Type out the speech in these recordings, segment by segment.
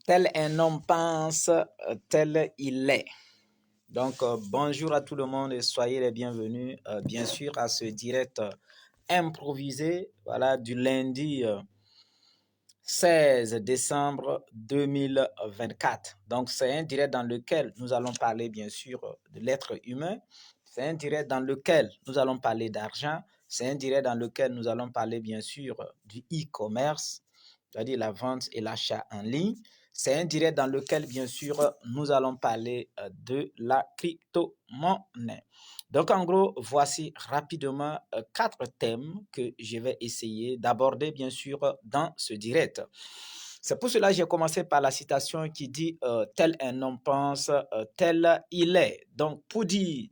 Tel un homme pense, tel il est. Donc, bonjour à tout le monde et soyez les bienvenus, bien sûr, à ce direct improvisé, voilà, du lundi 16 décembre 2024. Donc, c'est un direct dans lequel nous allons parler, bien sûr, de l'être humain. C'est un direct dans lequel nous allons parler d'argent. C'est un direct dans lequel nous allons parler, bien sûr, du e-commerce, c'est-à-dire la vente et l'achat en ligne. C'est un direct dans lequel, bien sûr, nous allons parler de la crypto-monnaie. Donc, en gros, voici rapidement quatre thèmes que je vais essayer d'aborder, bien sûr, dans ce direct. C'est pour cela que j'ai commencé par la citation qui dit tel un homme pense, tel il est. Donc, pour dire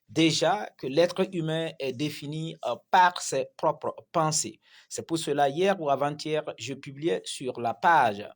déjà que l'être humain est défini par ses propres pensées. C'est pour cela, hier ou avant-hier, je publiais sur la page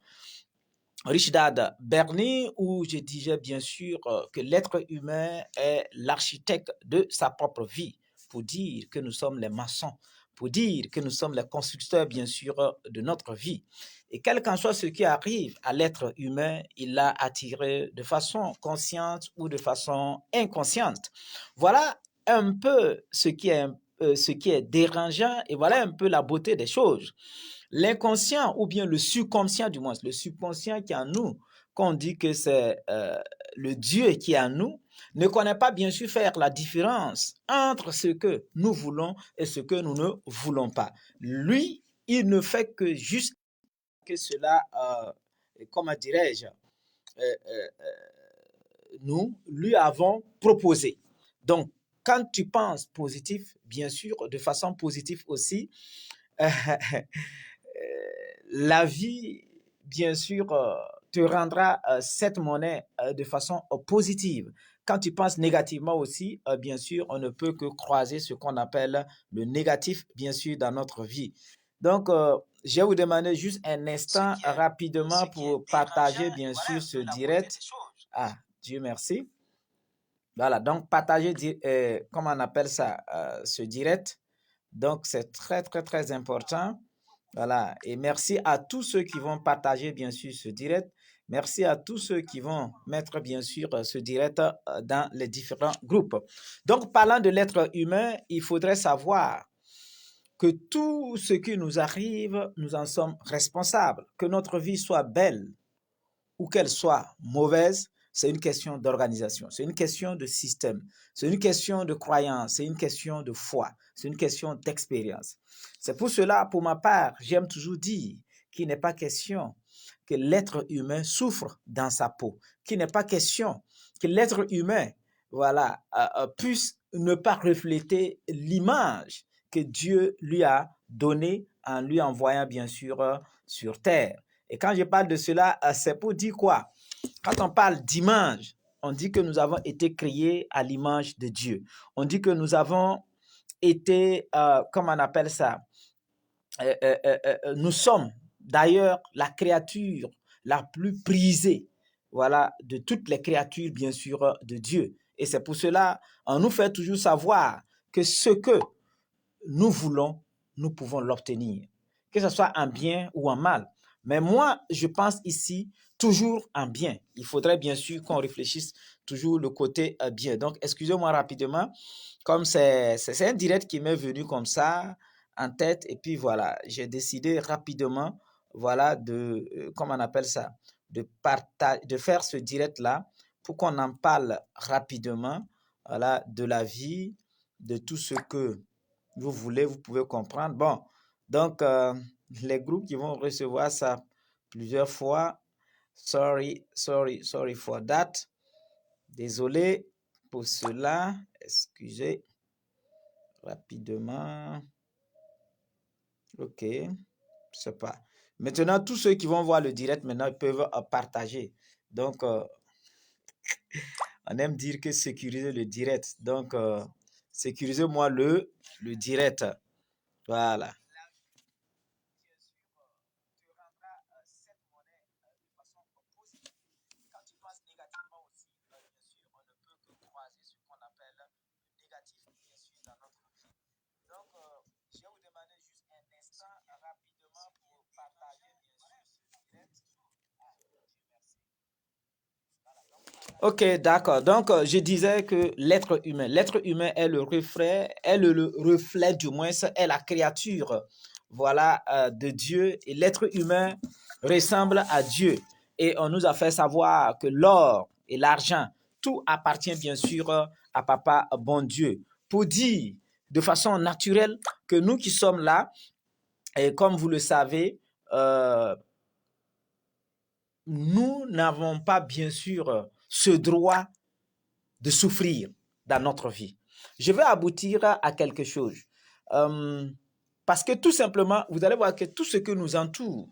Rich Dad Bernie, où je disais bien sûr que l'être humain est l'architecte de sa propre vie, pour dire que nous sommes les maçons, pour dire que nous sommes les constructeurs bien sûr de notre vie. Et quel qu'en soit ce qui arrive à l'être humain, il l'a attiré de façon consciente ou de façon inconsciente. Voilà un peu ce qui est dérangeant et voilà un peu la beauté des choses. L'inconscient ou bien le subconscient du moins, le subconscient qui est en nous, qu'on dit que c'est le Dieu qui est en nous, ne connaît pas bien sûr faire la différence entre ce que nous voulons et ce que nous ne voulons pas. Lui, il ne fait que juste que cela, comment dirais-je, nous lui avons proposé. Donc, quand tu penses positif, bien sûr, de façon positive aussi, la vie, bien sûr, te rendra cette monnaie de façon positive. Quand tu penses négativement aussi, bien sûr, on ne peut que croiser ce qu'on appelle le négatif, bien sûr, dans notre vie. Donc, je vais vous demander juste un instant rapidement pour partager, bien sûr, ce direct. Ah, Dieu merci. Voilà, donc partager, comment on appelle ça, ce direct. Donc, c'est très, très, très important. Voilà. Et merci à tous ceux qui vont partager, bien sûr, ce direct. Merci à tous ceux qui vont mettre, bien sûr, ce direct dans les différents groupes. Donc, parlant de l'être humain, il faudrait savoir que tout ce qui nous arrive, nous en sommes responsables. Que notre vie soit belle ou qu'elle soit mauvaise, c'est une question d'organisation, c'est une question de système, c'est une question de croyance, c'est une question de foi, c'est une question d'expérience. C'est pour cela, pour ma part, j'aime toujours dire qu'il n'est pas question que l'être humain souffre dans sa peau, qu'il n'est pas question que l'être humain, voilà, puisse ne pas refléter l'image que Dieu lui a donnée en lui envoyant bien sûr sur terre. Et quand je parle de cela, c'est pour dire quoi? Quand on parle d'image, on dit que nous avons été créés à l'image de Dieu. On dit que nous avons été, comment on appelle ça? Nous sommes d'ailleurs la créature la plus prisée, voilà, de toutes les créatures, bien sûr, de Dieu. Et c'est pour cela, on nous fait toujours savoir que ce que nous voulons, nous pouvons l'obtenir, que ce soit en bien ou en mal. Mais moi, je pense ici toujours en bien. Il faudrait bien sûr qu'on réfléchisse toujours le côté bien. Donc, excusez-moi rapidement, comme c'est un direct qui m'est venu comme ça en tête. Et puis voilà, j'ai décidé rapidement, voilà, de, comment on appelle ça, de faire ce direct-là pour qu'on en parle rapidement, voilà, de la vie, de tout ce que vous voulez, vous pouvez comprendre. Bon, donc, les groupes qui vont recevoir ça plusieurs fois, sorry for that. Désolé pour cela. Excusez rapidement. Ok, je sais pas. Maintenant, tous ceux qui vont voir le direct, maintenant, ils peuvent partager. Donc, on aime dire que sécuriser le direct. Donc, sécurisez-moi le direct. Voilà. Quand tu penses négativement aussi, bien sûr, on ne peut que croiser ce qu'on appelle le négatif, bien sûr, dans notre vie. Donc, je vais vous demander juste un instant rapidement pour partager, bien sûr, ce direct. Ok, d'accord. Donc, je disais que l'être humain est le reflet, du moins, est la créature, voilà, de Dieu. Et l'être humain ressemble à Dieu. Et on nous a fait savoir que l'or et l'argent, tout appartient bien sûr à Papa bon Dieu. Pour dire de façon naturelle que nous qui sommes là, et comme vous le savez, euh, nous n'avons pas bien sûr ce droit de souffrir dans notre vie. Je vais aboutir à quelque chose. Euh, Parce que tout simplement, vous allez voir que tout ce que nous entoure,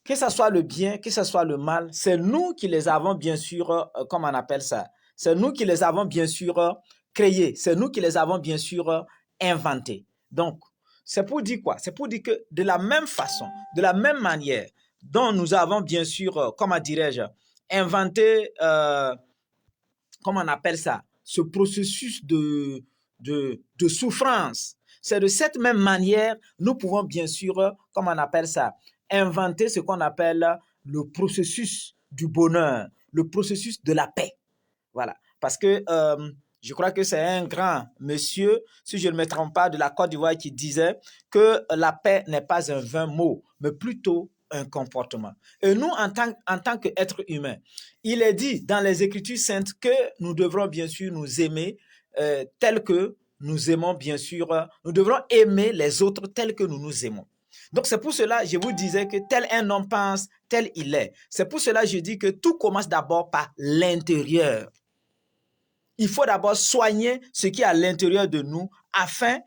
que ce soit le bien, que ce soit le mal, c'est nous qui les avons bien sûr, comment on appelle ça, c'est nous qui les avons bien sûr créés, c'est nous qui les avons bien sûr inventés. Donc, c'est pour dire quoi? C'est pour dire que de la même façon, de la même manière dont nous avons bien sûr, comment dirais-je, inventé comment on appelle ça, ce processus de souffrance. C'est de cette même manière, nous pouvons bien sûr, comment on appelle ça, inventer ce qu'on appelle le processus du bonheur, le processus de la paix. Voilà. Parce que je crois que c'est un grand monsieur, si je ne me trompe pas, de la Côte d'Ivoire qui disait que la paix n'est pas un vain mot, mais plutôt un comportement. Et nous, en tant qu'êtres humains, il est dit dans les Écritures saintes que nous devrons bien sûr nous aimer tel que nous aimons bien sûr, nous devrons aimer les autres tels que nous nous aimons. Donc c'est pour cela je vous disais que tel un homme pense, tel il est. C'est pour cela que je dis que tout commence d'abord par l'intérieur. Il faut d'abord soigner ce qui est à l'intérieur de nous afin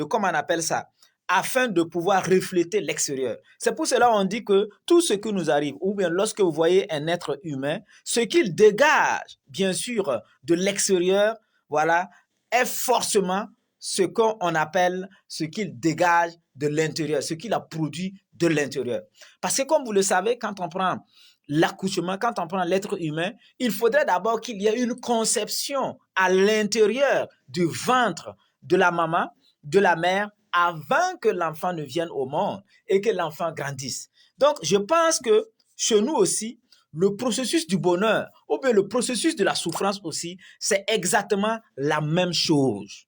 comment on appelle ça, afin de pouvoir refléter l'extérieur. C'est pour cela qu'on dit que tout ce qui nous arrive, ou bien lorsque vous voyez un être humain, ce qu'il dégage, bien sûr, de l'extérieur, voilà, est forcément ce qu'on appelle ce qu'il dégage de l'intérieur, ce qu'il a produit de l'intérieur. Parce que comme vous le savez, quand on prend l'accouchement, quand on prend l'être humain, il faudrait d'abord qu'il y ait une conception à l'intérieur du ventre de la maman, de la mère, avant que l'enfant ne vienne au monde et que l'enfant grandisse. Donc, je pense que chez nous aussi, le processus du bonheur ou bien le processus de la souffrance aussi, c'est exactement la même chose.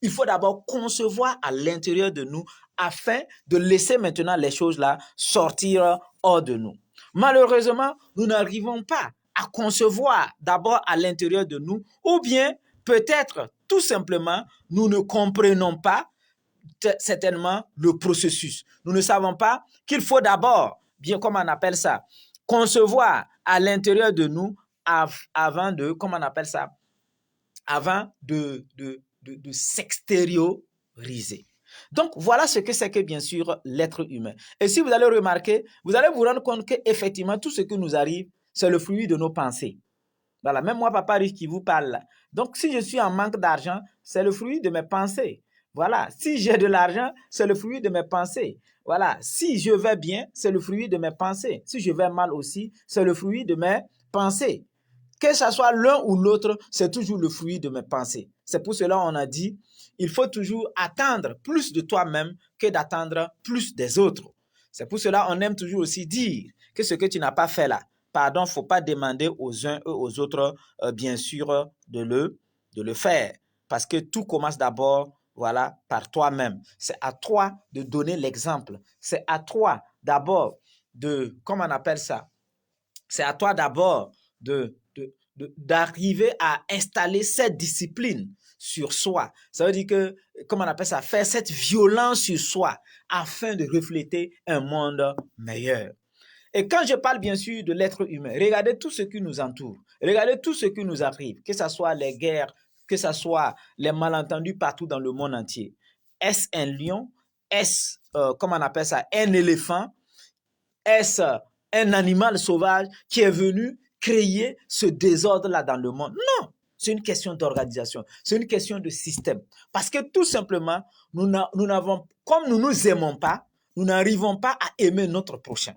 Il faut d'abord concevoir à l'intérieur de nous afin de laisser maintenant les choses là sortir hors de nous. Malheureusement, nous n'arrivons pas à concevoir d'abord à l'intérieur de nous ou bien peut-être tout simplement nous ne comprenons pas certainement le processus. Nous ne savons pas qu'il faut d'abord, bien comme on appelle ça, concevoir à l'intérieur de nous avant de, comment on appelle ça, avant de s'extérioriser. Donc, voilà ce que c'est que, bien sûr, l'être humain. Et si vous allez remarquer, vous allez vous rendre compte qu'effectivement, tout ce qui nous arrive, c'est le fruit de nos pensées. Voilà, même moi, papa riche qui vous parle là. Donc, si je suis en manque d'argent, c'est le fruit de mes pensées. Voilà, si j'ai de l'argent, c'est le fruit de mes pensées. Voilà, si je vais bien, c'est le fruit de mes pensées. Si je vais mal aussi, c'est le fruit de mes pensées. Que ce soit l'un ou l'autre, c'est toujours le fruit de mes pensées. C'est pour cela qu'on a dit, il faut toujours attendre plus de toi-même que d'attendre plus des autres. C'est pour cela qu'on aime toujours aussi dire que ce que tu n'as pas fait là, pardon, il ne faut pas demander aux uns et aux autres, bien sûr, de le faire. Parce que tout commence d'abord, voilà, par toi-même. C'est à toi de donner l'exemple. C'est à toi d'abord de, comment on appelle ça? C'est à toi d'abord d'arriver à installer cette discipline sur soi. Ça veut dire que, comment on appelle ça, faire cette violence sur soi afin de refléter un monde meilleur. Et quand je parle bien sûr de l'être humain, regardez tout ce qui nous entoure, regardez tout ce qui nous arrive, que ce soit les guerres, que ce soit les malentendus partout dans le monde entier. Est-ce un lion? Est-ce, comment on appelle ça, un éléphant? Est-ce un animal sauvage qui est venu créer ce désordre-là dans le monde? Non, c'est une question d'organisation, c'est une question de système. Parce que tout simplement, nous n'avons, comme nous ne nous aimons pas, nous n'arrivons pas à aimer notre prochain.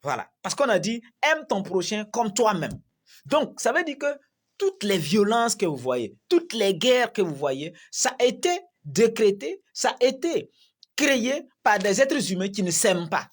Voilà, parce qu'on a dit, aime ton prochain comme toi-même. Donc, ça veut dire que toutes les violences que vous voyez, toutes les guerres que vous voyez, ça a été décrété, ça a été créé par des êtres humains qui ne s'aiment pas.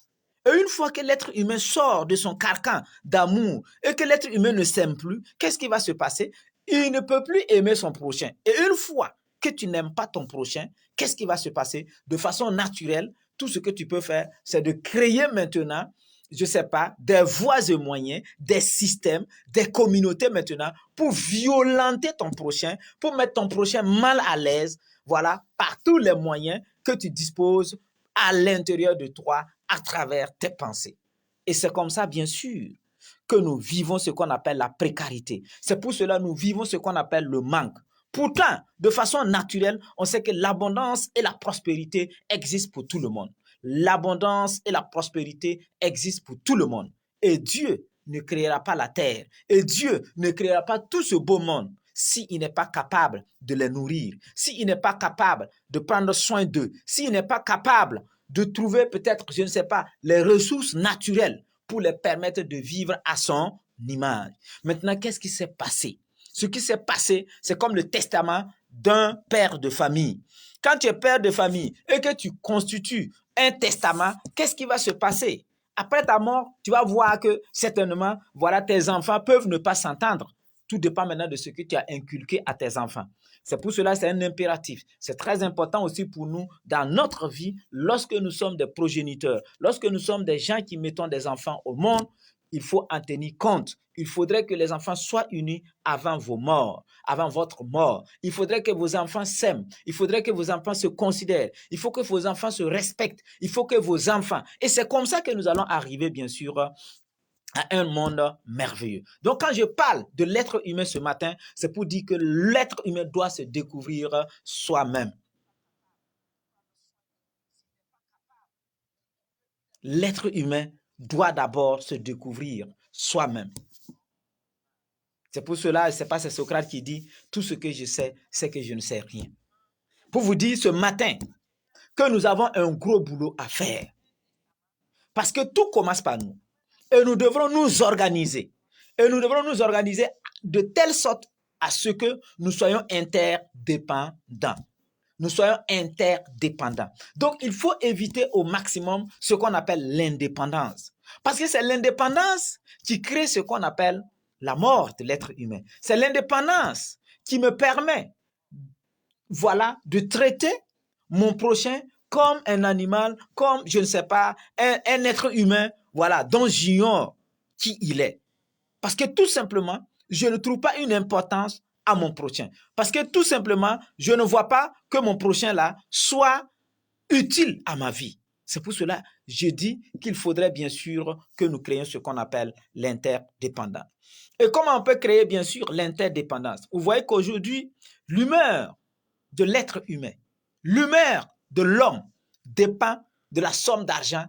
Et une fois que l'être humain sort de son carcan d'amour et que l'être humain ne s'aime plus, qu'est-ce qui va se passer? Il ne peut plus aimer son prochain. Et une fois que tu n'aimes pas ton prochain, qu'est-ce qui va se passer? De façon naturelle, tout ce que tu peux faire, c'est de créer maintenant, je ne sais pas, des voies et moyens, des systèmes, des communautés maintenant pour violenter ton prochain, pour mettre ton prochain mal à l'aise, voilà, par tous les moyens que tu disposes à l'intérieur de toi à travers tes pensées. Et c'est comme ça, bien sûr, que nous vivons ce qu'on appelle la précarité. C'est pour cela que nous vivons ce qu'on appelle le manque. Pourtant, de façon naturelle, on sait que l'abondance et la prospérité existent pour tout le monde. L'abondance et la prospérité existent pour tout le monde. Et Dieu ne créera pas la terre. Et Dieu ne créera pas tout ce beau monde s'il n'est pas capable de les nourrir, s'il n'est pas capable de prendre soin d'eux, s'il n'est pas capable de trouver peut-être, je ne sais pas, les ressources naturelles pour les permettre de vivre à son image. Maintenant, qu'est-ce qui s'est passé? Ce qui s'est passé, c'est comme le testament d'un père de famille. Quand tu es père de famille et que tu constitues un testament, qu'est-ce qui va se passer? Après ta mort, tu vas voir que certainement, voilà, tes enfants peuvent ne pas s'entendre. Tout dépend maintenant de ce que tu as inculqué à tes enfants. C'est pour cela que c'est un impératif. C'est très important aussi pour nous dans notre vie, lorsque nous sommes des progéniteurs, lorsque nous sommes des gens qui mettons des enfants au monde, il faut en tenir compte. Il faudrait que les enfants soient unis avant vos morts, avant votre mort. Il faudrait que vos enfants s'aiment. Il faudrait que vos enfants se considèrent. Il faut que vos enfants se respectent. Il faut que vos enfants... Et c'est comme ça que nous allons arriver, bien sûr, à un monde merveilleux. Donc, quand je parle de l'être humain ce matin, c'est pour dire que l'être humain doit se découvrir soi-même. L'être humain doit d'abord se découvrir soi-même. C'est pour cela, c'est pas, c'est Socrate qui dit, tout ce que je sais, c'est que je ne sais rien. Pour vous dire ce matin que nous avons un gros boulot à faire. Parce que tout commence par nous. Et nous devrons nous organiser. Et nous devrons nous organiser de telle sorte à ce que nous soyons interdépendants. Nous soyons interdépendants. Donc, il faut éviter au maximum ce qu'on appelle l'indépendance. Parce que c'est l'indépendance qui crée ce qu'on appelle la mort de l'être humain. C'est l'indépendance qui me permet, voilà, de traiter mon prochain comme un animal, comme, je ne sais pas, un être humain, voilà, dont j'ignore qui il est. Parce que tout simplement, je ne trouve pas une importance à mon prochain. Parce que tout simplement, je ne vois pas que mon prochain là soit utile à ma vie. C'est pour cela que je dis qu'il faudrait bien sûr que nous créions ce qu'on appelle l'interdépendance. Et comment on peut créer bien sûr l'interdépendance? Vous voyez qu'aujourd'hui, l'humeur de l'être humain, l'humeur de l'homme dépend de la somme d'argent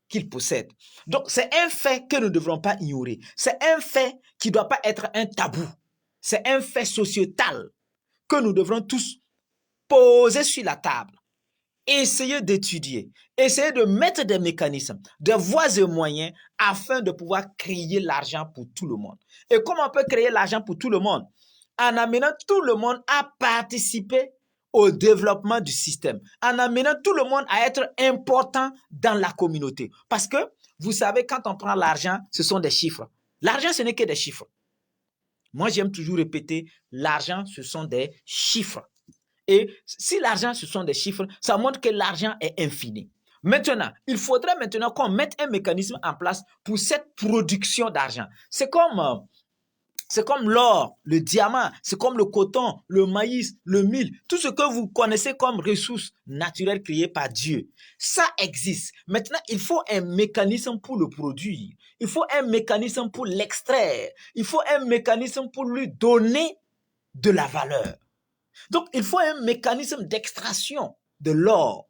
qu'il possède. Donc, c'est un fait que nous ne devrons pas ignorer. C'est un fait qui ne doit pas être un tabou. C'est un fait sociétal que nous devrons tous poser sur la table. Essayer d'étudier, essayer de mettre des mécanismes, des voies et moyens afin de pouvoir créer l'argent pour tout le monde. Et comment on peut créer l'argent pour tout le monde? En amenant tout le monde à participer au développement du système, en amenant tout le monde à être important dans la communauté. Parce que, vous savez, quand on prend l'argent, ce sont des chiffres. L'argent, ce n'est que des chiffres. Moi, j'aime toujours répéter, l'argent, ce sont des chiffres. Et si l'argent, ce sont des chiffres, ça montre que l'argent est infini. Maintenant, il faudrait maintenant qu'on mette un mécanisme en place pour cette production d'argent. C'est comme l'or, le diamant, c'est comme le coton, le maïs, le mil, tout ce que vous connaissez comme ressources naturelles créées par Dieu. Ça existe. Maintenant, il faut un mécanisme pour le produire. Il faut un mécanisme pour l'extraire. Il faut un mécanisme pour lui donner de la valeur. Donc, il faut un mécanisme d'extraction de l'or.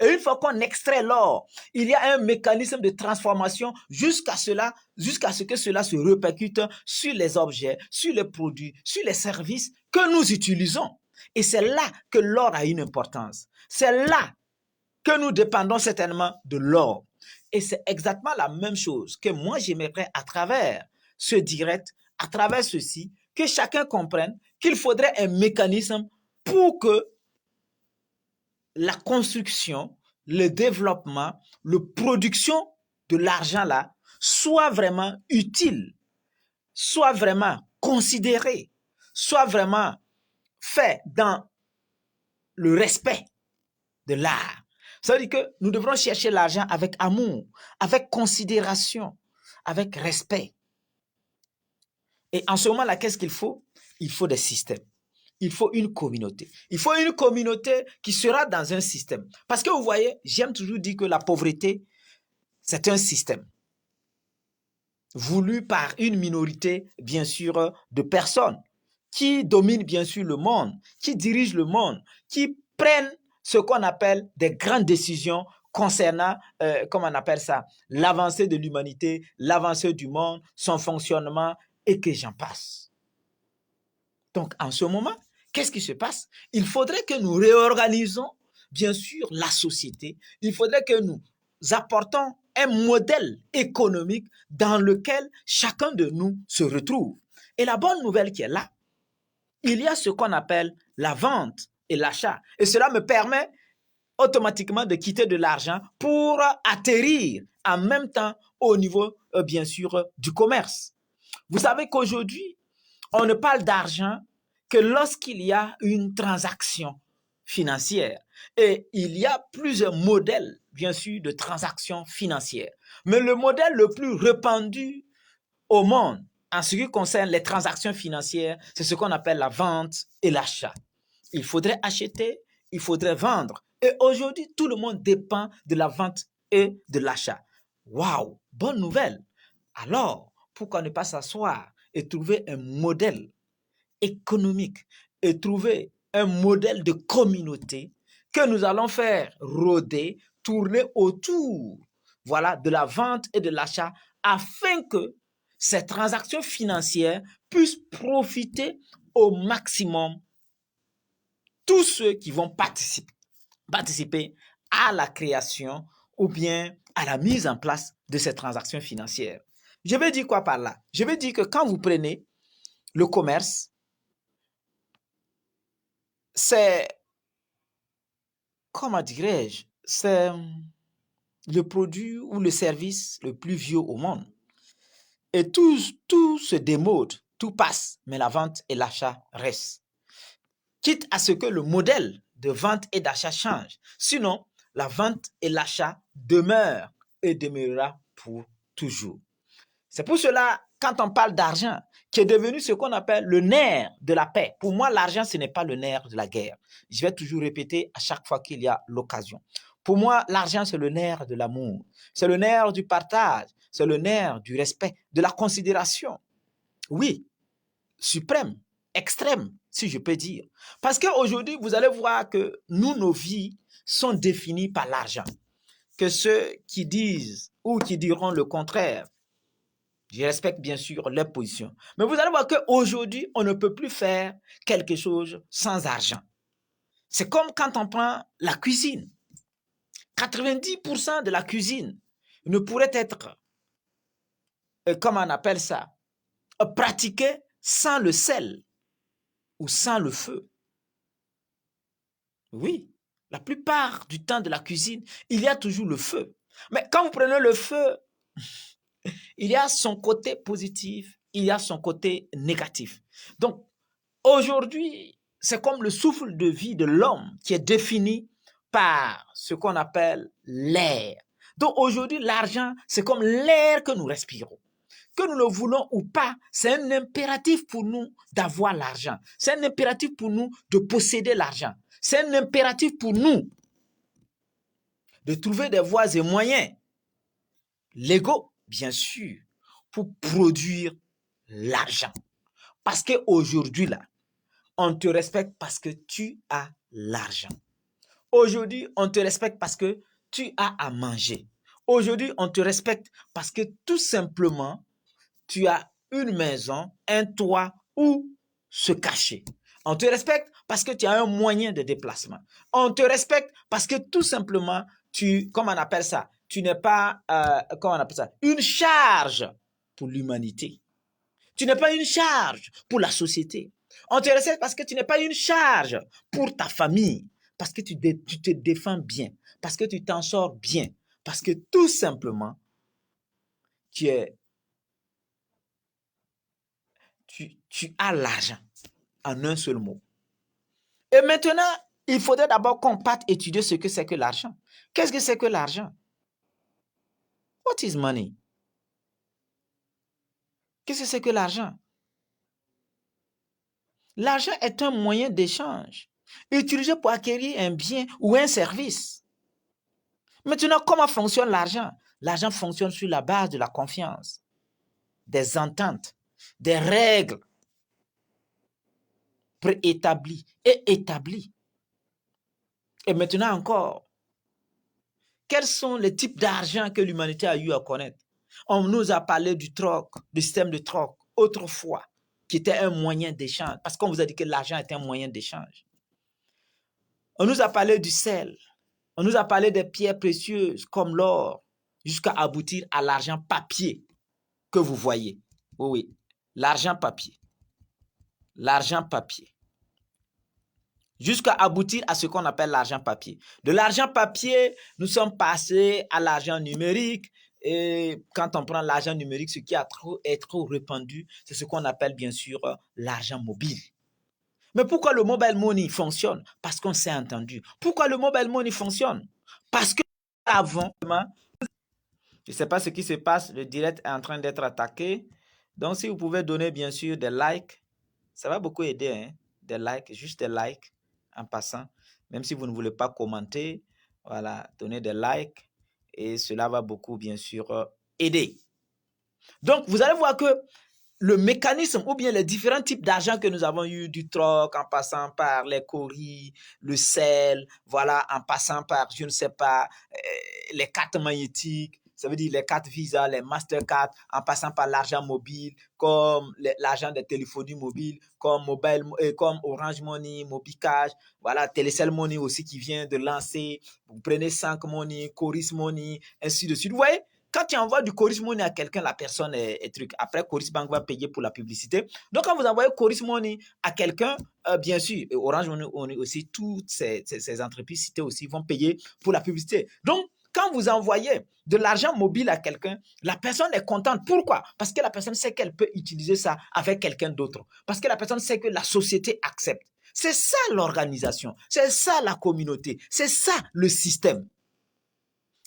Et une fois qu'on extrait l'or, il y a un mécanisme de transformation jusqu'à ce que cela se répercute sur les objets, sur les produits, sur les services que nous utilisons. Et c'est là que l'or a une importance. C'est là que nous dépendons certainement de l'or. Et c'est exactement la même chose que moi j'aimerais à travers ce direct, à travers ceci, que chacun comprenne qu'il faudrait un mécanisme pour que la construction, le développement, la production de l'argent là soit vraiment utile, soit vraiment considéré, soit vraiment fait dans le respect de l'art. Ça veut dire que nous devrons chercher l'argent avec amour, avec considération, avec respect. Et en ce moment-là, qu'est-ce qu'il faut? Il faut des systèmes. Il faut une communauté. Il faut une communauté qui sera dans un système. Parce que vous voyez, j'aime toujours dire que la pauvreté, c'est un système voulu par une minorité, bien sûr, de personnes qui dominent bien sûr le monde, qui dirigent le monde, qui prennent ce qu'on appelle des grandes décisions concernant, comment on appelle ça, l'avancée de l'humanité, l'avancée du monde, son fonctionnement et que j'en passe. Donc, en ce moment, qu'est-ce qui se passe? Il faudrait que nous réorganisons, bien sûr, la société. Il faudrait que nous apportons un modèle économique dans lequel chacun de nous se retrouve. Et la bonne nouvelle qui est là, il y a ce qu'on appelle la vente et l'achat. Et cela me permet automatiquement de quitter de l'argent pour atterrir en même temps au niveau, bien sûr, du commerce. Vous savez qu'aujourd'hui, on ne parle d'argent que lorsqu'il y a une transaction financière. Et il y a plusieurs modèles, bien sûr, de transactions financières. Mais le modèle le plus répandu au monde en ce qui concerne les transactions financières, c'est ce qu'on appelle la vente et l'achat. Il faudrait acheter, il faudrait vendre. Et aujourd'hui, tout le monde dépend de la vente et de l'achat. Waouh, bonne nouvelle. Alors, pourquoi ne pas s'asseoir et trouver un modèle économique et trouver un modèle de communauté que nous allons faire rôder, tourner autour, voilà, de la vente et de l'achat afin que ces transactions financières puissent profiter au maximum tous ceux qui vont participer à la création ou bien à la mise en place de ces transactions financières. Je veux dire quoi par là? Je veux dire que quand vous prenez le commerce, c'est, comment dirais-je, c'est le produit ou le service le plus vieux au monde. Et tout se démode, tout passe, mais la vente et l'achat restent. Quitte à ce que le modèle de vente et d'achat change. Sinon, la vente et l'achat demeurent et demeurera pour toujours. C'est pour cela, quand on parle d'argent, qui est devenu ce qu'on appelle le nerf de la paix. Pour moi, l'argent, ce n'est pas le nerf de la guerre. Je vais toujours répéter à chaque fois qu'il y a l'occasion. Pour moi, l'argent, c'est le nerf de l'amour. C'est le nerf du partage. C'est le nerf du respect, de la considération. Oui, suprême, extrême, si je peux dire. Parce qu'aujourd'hui, vous allez voir que nous, nos vies sont définies par l'argent. Que ceux qui disent ou qui diront le contraire, je respecte bien sûr leur position. Mais vous allez voir qu'aujourd'hui, on ne peut plus faire quelque chose sans argent. C'est comme quand on prend la cuisine. 90% de la cuisine ne pourrait être, comment on appelle ça, pratiquée sans le sel ou sans le feu. Oui, la plupart du temps de la cuisine, il y a toujours le feu. Mais quand vous prenez le feu, il y a son côté positif, il y a son côté négatif. Donc, aujourd'hui, c'est comme le souffle de vie de l'homme qui est défini par ce qu'on appelle l'air. Donc, aujourd'hui, l'argent, c'est comme l'air que nous respirons. Que nous le voulons ou pas, c'est un impératif pour nous d'avoir l'argent. C'est un impératif pour nous de posséder l'argent. C'est un impératif pour nous de trouver des voies et moyens légaux, bien sûr, pour produire l'argent. Parce qu'aujourd'hui, là, on te respecte parce que tu as l'argent. Aujourd'hui, on te respecte parce que tu as à manger. Aujourd'hui, on te respecte parce que tout simplement, tu as une maison, un toit où se cacher. On te respecte parce que tu as un moyen de déplacement. On te respecte parce que tout simplement, comment on appelle ça? Tu n'es pas, comment on appelle ça? Une charge pour l'humanité. Tu n'es pas une charge pour la société. On te respecte parce que tu n'es pas une charge pour ta famille. Parce que tu te défends bien. Parce que tu t'en sors bien. Parce que tout simplement, tu as l'argent en un seul mot. Et maintenant, il faudrait d'abord qu'on parte étudier ce que c'est que l'argent. Qu'est-ce que c'est que l'argent? What is money? Qu'est-ce que c'est que l'argent? L'argent est un moyen d'échange utilisé pour acquérir un bien ou un service. Maintenant, comment fonctionne l'argent? L'argent fonctionne sur la base de la confiance, des ententes, des règles préétablies et établies. Et maintenant encore, quels sont les types d'argent que l'humanité a eu à connaître? On nous a parlé du troc, du système de troc, autrefois, qui était un moyen d'échange, parce qu'on vous a dit que l'argent était un moyen d'échange. On nous a parlé du sel, on nous a parlé des pierres précieuses comme l'or, jusqu'à aboutir à l'argent papier que vous voyez. Oui, oui, l'argent papier. L'argent papier. Jusqu'à aboutir à ce qu'on appelle l'argent papier. De l'argent papier, nous sommes passés à l'argent numérique. Et quand on prend l'argent numérique, ce qui est trop répandu, c'est ce qu'on appelle bien sûr l'argent mobile. Mais pourquoi le mobile money fonctionne? Parce qu'on s'est entendu. Pourquoi le mobile money fonctionne? Parce que avant, je ne sais pas ce qui se passe, le direct est en train d'être attaqué. Donc, si vous pouvez donner bien sûr des likes, ça va beaucoup aider, hein? Des likes, juste des likes en passant. Même si vous ne voulez pas commenter, voilà, donnez des likes et cela va beaucoup bien sûr aider. Donc, vous allez voir que le mécanisme ou bien les différents types d'argent que nous avons eu, du troc, en passant par les coris, le sel, voilà, en passant par, je ne sais pas, les cartes magnétiques, ça veut dire les cartes Visa, les Mastercard, en passant par l'argent mobile, comme l'argent des téléphonies mobiles, comme Orange Money, Mobicash, voilà, Telecel Money aussi qui vient de lancer. Vous prenez 5 Money, Coris Money, ainsi de suite. Vous voyez, quand tu envoies du Coris Money à quelqu'un, la personne est truc. Après, Coris Bank va payer pour la publicité. Donc, quand vous envoyez Coris Money à quelqu'un, bien sûr, Orange Money aussi, toutes ces entreprises citées aussi vont payer pour la publicité. Donc, quand vous envoyez de l'argent mobile à quelqu'un, la personne est contente. Pourquoi? Parce que la personne sait qu'elle peut utiliser ça avec quelqu'un d'autre. Parce que la personne sait que la société accepte. C'est ça l'organisation. C'est ça la communauté. C'est ça le système.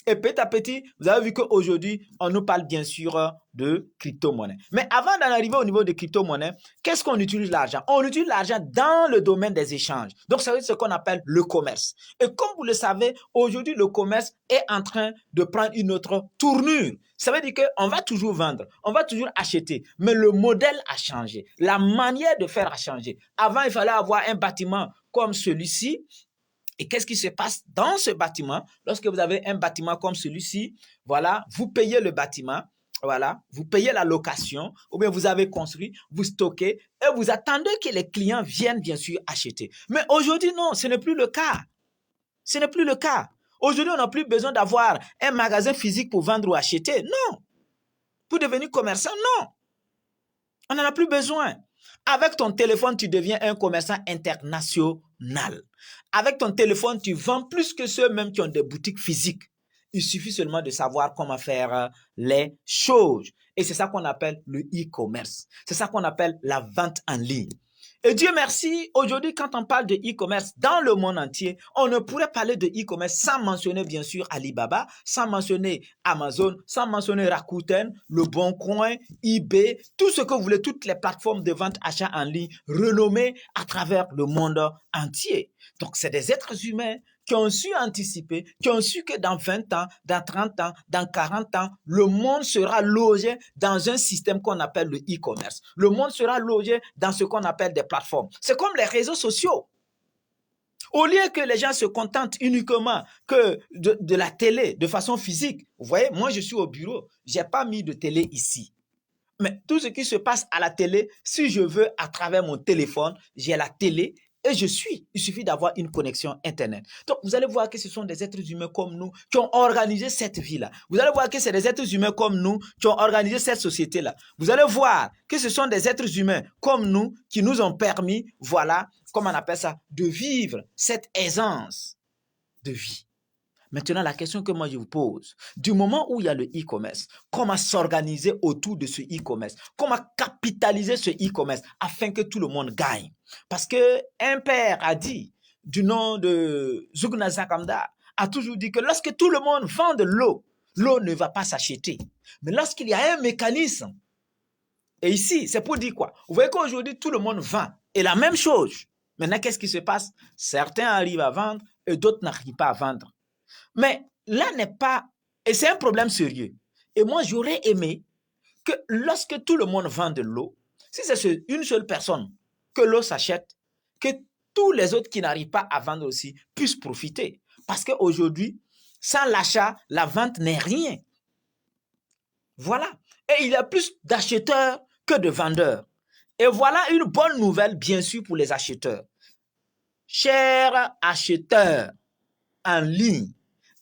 Et petit à petit, vous avez vu qu'aujourd'hui, on nous parle bien sûr de crypto-monnaie. Mais avant d'en arriver au niveau de crypto-monnaie, qu'est-ce qu'on utilise l'argent? On utilise l'argent dans le domaine des échanges. Donc, c'est ce qu'on appelle le commerce. Et comme vous le savez, aujourd'hui, le commerce est en train de prendre une autre tournure. Ça veut dire qu'on va toujours vendre, on va toujours acheter, mais le modèle a changé. La manière de faire a changé. Avant, il fallait avoir un bâtiment comme celui-ci. Et qu'est-ce qui se passe dans ce bâtiment? Lorsque vous avez un bâtiment comme celui-ci, voilà, vous payez le bâtiment, voilà, vous payez la location, ou bien vous avez construit, vous stockez, et vous attendez que les clients viennent bien sûr acheter. Mais aujourd'hui, non, ce n'est plus le cas. Ce n'est plus le cas. Aujourd'hui, on n'a plus besoin d'avoir un magasin physique pour vendre ou acheter. Non. Pour devenir commerçant, non. On n'en a plus besoin. Avec ton téléphone, tu deviens un commerçant international. Avec ton téléphone, tu vends plus que ceux-mêmes qui ont des boutiques physiques. Il suffit seulement de savoir comment faire les choses. Et c'est ça qu'on appelle le e-commerce. C'est ça qu'on appelle la vente en ligne. Et Dieu merci, aujourd'hui, quand on parle de e-commerce dans le monde entier, on ne pourrait parler de e-commerce sans mentionner bien sûr Alibaba, sans mentionner Amazon, sans mentionner Rakuten, Le Bon Coin, eBay, tout ce que vous voulez, toutes les plateformes de vente achat en ligne renommées à travers le monde entier. Donc, c'est des êtres humains qui ont su anticiper, qui ont su que dans 20 ans, dans 30 ans, dans 40 ans, le monde sera logé dans un système qu'on appelle le e-commerce. Le monde sera logé dans ce qu'on appelle des plateformes. C'est comme les réseaux sociaux. Au lieu que les gens se contentent uniquement que de la télé, de façon physique. Vous voyez, moi je suis au bureau, je n'ai pas mis de télé ici. Mais tout ce qui se passe à la télé, si je veux à travers mon téléphone, j'ai la télé et je suis. Il suffit d'avoir une connexion Internet. Donc, vous allez voir que ce sont des êtres humains comme nous qui ont organisé cette vie-là. Vous allez voir que c'est des êtres humains comme nous qui ont organisé cette société-là. Vous allez voir que ce sont des êtres humains comme nous qui nous ont permis, voilà, comment on appelle ça, de vivre cette aisance de vie. Maintenant, la question que moi je vous pose, du moment où il y a le e-commerce, comment s'organiser autour de ce e-commerce? Comment capitaliser ce e-commerce afin que tout le monde gagne? Parce que un père a dit, du nom de Zugna Zakamda, a toujours dit que lorsque tout le monde vend de l'eau, l'eau ne va pas s'acheter. Mais lorsqu'il y a un mécanisme, et ici, c'est pour dire quoi? Vous voyez qu'aujourd'hui, tout le monde vend. Et la même chose. Maintenant, qu'est-ce qui se passe? Certains arrivent à vendre et d'autres n'arrivent pas à vendre. Mais là n'est pas... Et c'est un problème sérieux. Et moi, j'aurais aimé que lorsque tout le monde vend de l'eau, si c'est une seule personne que l'eau s'achète, que tous les autres qui n'arrivent pas à vendre aussi puissent profiter. Parce qu'aujourd'hui, sans l'achat, la vente n'est rien. Voilà. Et il y a plus d'acheteurs que de vendeurs. Et voilà une bonne nouvelle, bien sûr, pour les acheteurs. Chers acheteurs en ligne,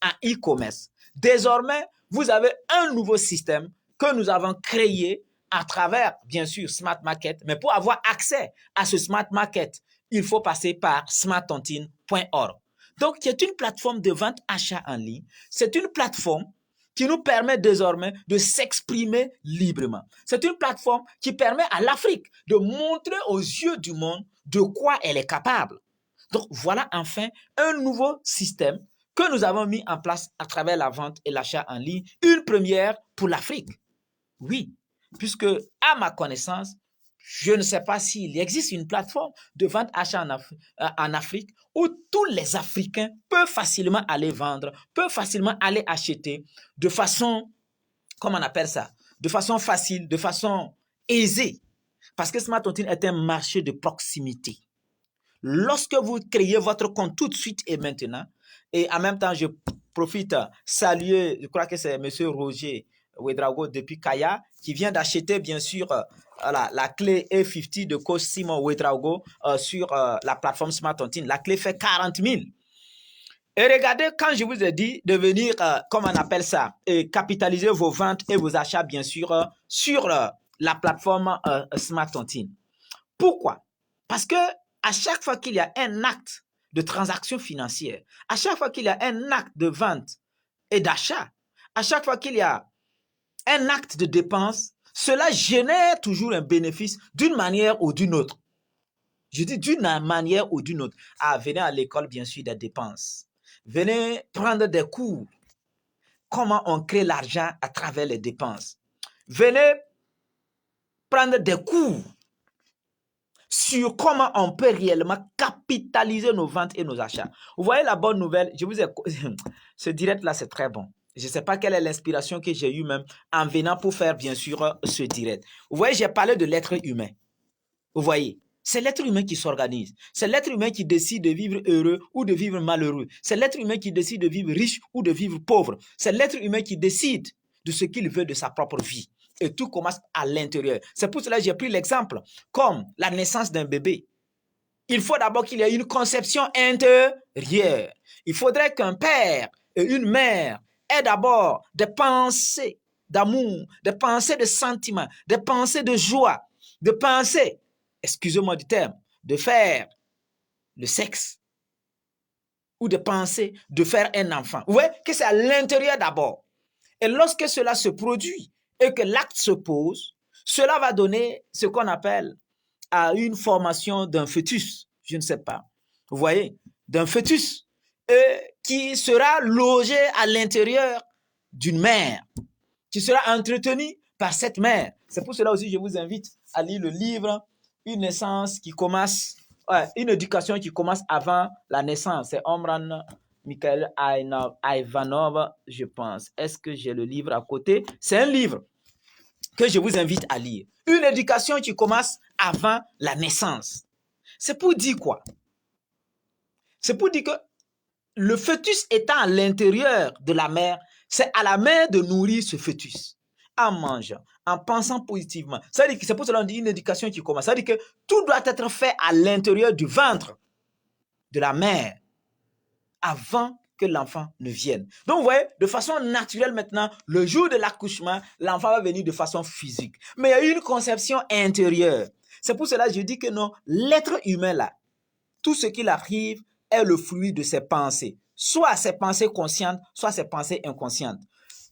en e-commerce, désormais, vous avez un nouveau système que nous avons créé à travers, bien sûr, Smart Market. Mais pour avoir accès à ce Smart Market, il faut passer par smarttontine.org. Donc, c'est une plateforme de vente achat en ligne. C'est une plateforme qui nous permet désormais de s'exprimer librement. C'est une plateforme qui permet à l'Afrique de montrer aux yeux du monde de quoi elle est capable. Donc, voilà enfin un nouveau système que nous avons mis en place à travers la vente et l'achat en ligne, une première pour l'Afrique. Oui, puisque à ma connaissance, je ne sais pas s'il existe une plateforme de vente-achat en Afrique où tous les Africains peuvent facilement aller vendre, peuvent facilement aller acheter de façon, comment on appelle ça, de façon facile, de façon aisée. Parce que Smart Tontine est un marché de proximité. Lorsque vous créez votre compte tout de suite et maintenant, et en même temps, je profite saluer, je crois que c'est M. Roger Ouedraogo depuis Kaya, qui vient d'acheter bien sûr la clé E50 de coach Simon Ouedraogo sur la plateforme Smart Tontine. La clé fait 40 000. Et regardez, quand je vous ai dit de venir, comment on appelle ça, et capitaliser vos ventes et vos achats bien sûr sur la plateforme Smart Tontine. Pourquoi? Parce que à chaque fois qu'il y a un acte de transaction financière, à chaque fois qu'il y a un acte de vente et d'achat, à chaque fois qu'il y a un acte de dépense, cela génère toujours un bénéfice d'une manière ou d'une autre. Je dis d'une manière ou d'une autre. Ah, venez à l'école, bien sûr, des dépenses. Venez prendre des cours. Comment on crée l'argent à travers les dépenses. Venez prendre des cours sur comment on peut réellement capitaliser nos ventes et nos achats. Vous voyez la bonne nouvelle, je vous ai... ce direct-là, c'est très bon. Je ne sais pas quelle est l'inspiration que j'ai eue même en venant pour faire, bien sûr, ce direct. Vous voyez, j'ai parlé de l'être humain. Vous voyez, c'est l'être humain qui s'organise. C'est l'être humain qui décide de vivre heureux ou de vivre malheureux. C'est l'être humain qui décide de vivre riche ou de vivre pauvre. C'est l'être humain qui décide de ce qu'il veut de sa propre vie. Et tout commence à l'intérieur. C'est pour cela que j'ai pris l'exemple comme la naissance d'un bébé. Il faut d'abord qu'il y ait une conception intérieure. Il faudrait qu'un père et une mère aient d'abord des pensées d'amour, des pensées de sentiment, des pensées de joie, des pensées, excusez-moi du terme, de faire le sexe ou de penser de faire un enfant. Vous voyez que c'est à l'intérieur d'abord. Et lorsque cela se produit et que l'acte se pose, cela va donner ce qu'on appelle une formation d'un fœtus, je ne sais pas, vous voyez, d'un fœtus qui sera logé à l'intérieur d'une mère, qui sera entretenu par cette mère. C'est pour cela aussi que je vous invite à lire le livre « Une naissance qui commence, une éducation qui commence avant la naissance ». C'est Omran Mikhail Ivanov, je pense. Est-ce que j'ai le livre à côté? C'est un livre que je vous invite à lire. Une éducation qui commence avant la naissance. C'est pour dire quoi? C'est pour dire que le fœtus étant à l'intérieur de la mère, c'est à la mère de nourrir ce fœtus. En mangeant, en pensant positivement. C'est-à-dire que c'est pour cela qu'on dit une éducation qui commence. C'est-à-dire que tout doit être fait à l'intérieur du ventre de la mère avant que l'enfant ne vienne. Donc, vous voyez, de façon naturelle maintenant, le jour de l'accouchement, l'enfant va venir de façon physique. Mais il y a une conception intérieure. C'est pour cela que je dis que non, l'être humain là, tout ce qu'il arrive est le fruit de ses pensées. soit ses pensées conscientes, soit ses pensées inconscientes.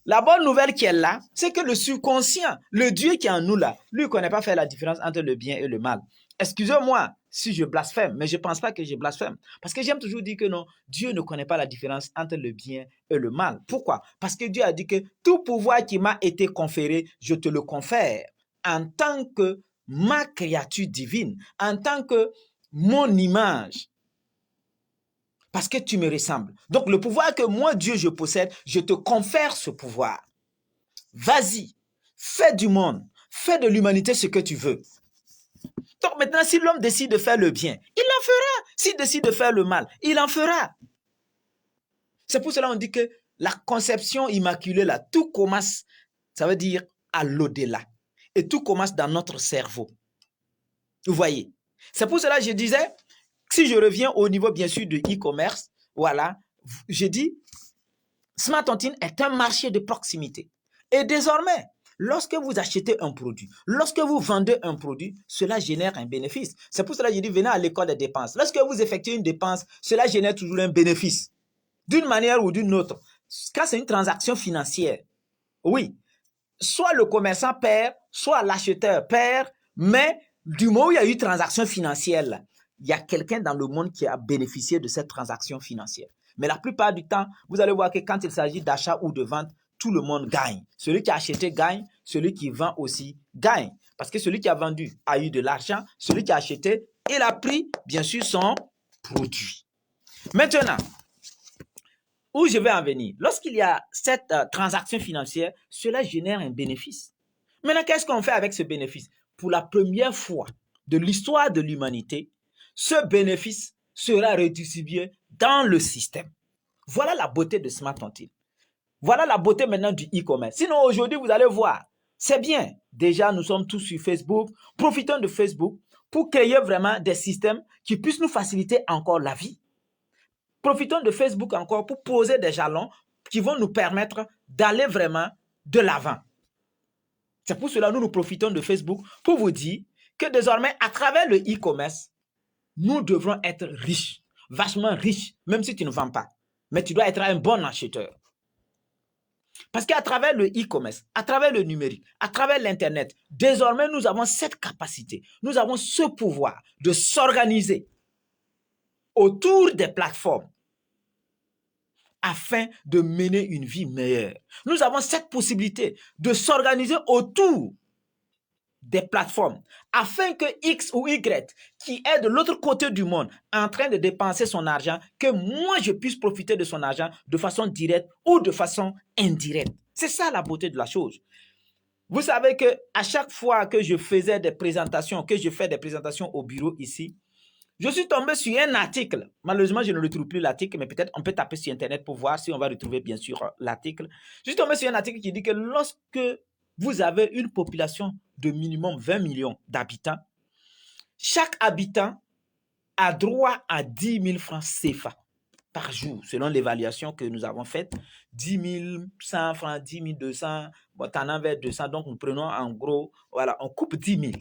La bonne nouvelle qui est là, c'est que le subconscient, le Dieu qui est en nous là, lui ne connaît pas faire la différence entre le bien et le mal. Excusez-moi si je blasphème, mais je ne pense pas que je blasphème. Parce que j'aime toujours dire que non, Dieu ne connaît pas la différence entre le bien et le mal. Pourquoi? Parce que Dieu a dit que tout pouvoir qui m'a été conféré, je te le confère en tant que ma créature divine, en tant que mon image. Parce que tu me ressembles. Donc le pouvoir que moi, Dieu, je possède, je te confère ce pouvoir. Vas-y, fais du monde, fais de l'humanité ce que tu veux. Donc maintenant, si l'homme décide de faire le bien, il en fera. S'il décide de faire le mal, il en fera. C'est pour cela qu'on dit que la conception immaculée, là, tout commence, ça veut dire à l'au-delà. Et tout commence dans notre cerveau. Vous voyez? C'est pour cela que je disais, si je reviens au niveau, bien sûr, de e-commerce, voilà, je dis, Smart Tontine est un marché de proximité. Et désormais, lorsque vous achetez un produit, lorsque vous vendez un produit, cela génère un bénéfice. C'est pour cela que je dis, venez à l'école des dépenses. Lorsque vous effectuez une dépense, cela génère toujours un bénéfice. D'une manière ou d'une autre. Quand c'est une transaction financière, oui, soit le commerçant perd, soit l'acheteur perd, mais du moment où il y a eu transaction financière, là, il y a quelqu'un dans le monde qui a bénéficié de cette transaction financière. Mais la plupart du temps, vous allez voir que quand il s'agit d'achat ou de vente, tout le monde gagne. Celui qui a acheté gagne, celui qui vend aussi gagne. Parce que celui qui a vendu a eu de l'argent, celui qui a acheté, il a pris, bien sûr, son produit. Maintenant, où je vais en venir? Lorsqu'il y a cette transaction financière, cela génère un bénéfice. Maintenant, qu'est-ce qu'on fait avec ce bénéfice? Pour la première fois de l'histoire de l'humanité, ce bénéfice sera redistribué dans le système. Voilà la beauté de Smart Tontine. Voilà la beauté maintenant du e-commerce. Sinon, aujourd'hui, vous allez voir, c'est bien. Déjà, nous sommes tous sur Facebook. Profitons de Facebook pour créer vraiment des systèmes qui puissent nous faciliter encore la vie. Profitons de Facebook encore pour poser des jalons qui vont nous permettre d'aller vraiment de l'avant. C'est pour cela que nous profitons de Facebook pour vous dire que désormais, à travers le e-commerce, nous devrons être riches, vachement riches, même si tu ne vends pas. Mais tu dois être un bon acheteur. Parce qu'à travers le e-commerce, à travers le numérique, à travers l'Internet, désormais, nous avons cette capacité, nous avons ce pouvoir de s'organiser autour des plateformes afin de mener une vie meilleure. Nous avons cette possibilité de s'organiser autour des plateformes afin que X ou Y qui est de l'autre côté du monde en train de dépenser son argent, que moi je puisse profiter de son argent de façon directe ou de façon indirecte. C'est ça la beauté de la chose. Vous savez que à chaque fois que je faisais des présentations, que je fais des présentations au bureau ici, je suis tombé sur un article. Malheureusement, je ne retrouve plus l'article, mais peut-être on peut taper sur Internet pour voir si on va retrouver bien sûr l'article. Je suis tombé sur un article qui dit que lorsque vous avez une population de minimum 20 millions d'habitants, chaque habitant a droit à 10 000 francs CFA par jour, selon l'évaluation que nous avons faite. 10 100 francs, 10 200, bon, t'en as vers 200, donc nous prenons en gros, voilà, on coupe 10 000.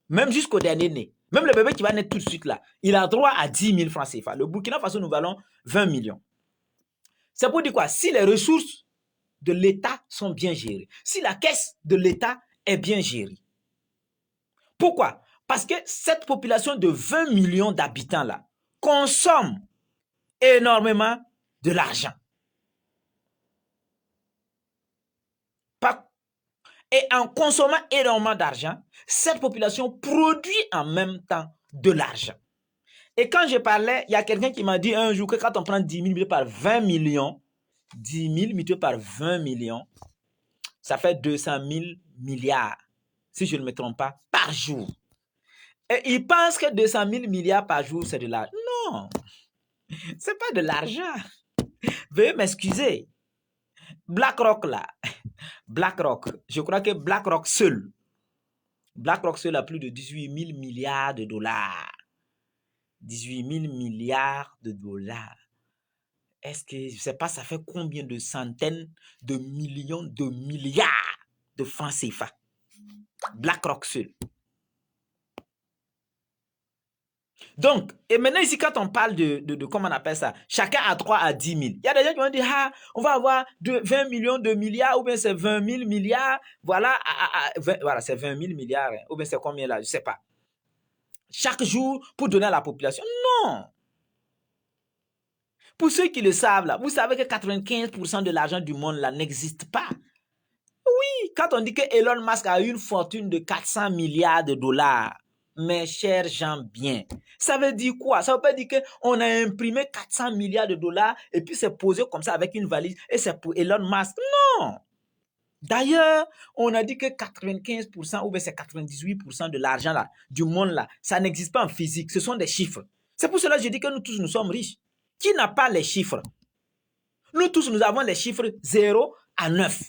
Même jusqu'au dernier né. Même le bébé qui va naître tout de suite là, il a droit à 10 000 francs CFA. Le Burkina Faso, nous valons 20 millions. C'est pour dire quoi? Si les ressources de l'État sont bien gérées, si la caisse de l'État est bien gérée. Pourquoi? Parce que cette population de 20 millions d'habitants là consomme énormément de l'argent. Et en consommant énormément d'argent, cette population produit en même temps de l'argent. Et quand je parlais, il y a quelqu'un qui m'a dit un jour que quand on prend 10 000 multiplié par 20 millions, 10 000 multiplié par 20 millions, ça fait 200 000 milliards, si je ne me trompe pas, par jour. Et il pense que 200 000 milliards par jour, c'est de l'argent. Non, ce n'est pas de l'argent. Veuillez m'excuser. BlackRock là, BlackRock, je crois que BlackRock seul a plus de 18 000 milliards de dollars. 18 000 milliards de dollars. Est-ce que, je ne sais pas, ça fait combien de centaines de millions de milliards de francs CFA? BlackRock seul. Donc, et maintenant ici, quand on parle de comment on appelle ça, chacun a 3 à 10 000. Il y a des gens qui vont dire, ah, on va avoir 20 millions de milliards, ou bien c'est 20 000 milliards, voilà, voilà, c'est 20 000 milliards, hein, ou bien c'est combien là, je ne sais pas. Chaque jour pour donner à la population. Non. Pour ceux qui le savent, là, vous savez que 95% de l'argent du monde là n'existe pas. Oui, quand on dit que Elon Musk a une fortune de 400 milliards de dollars, mes chers gens bien, ça veut dire quoi? Ça veut pas dire qu'on a imprimé 400 milliards de dollars et puis c'est posé comme ça avec une valise et c'est pour Elon Musk. Non! D'ailleurs, on a dit que 95% ou bien c'est 98% de l'argent là, du monde là, ça n'existe pas en physique, ce sont des chiffres. C'est pour cela que je dis que nous tous, nous sommes riches. Qui n'a pas les chiffres? Nous tous, nous avons les chiffres 0 à 9.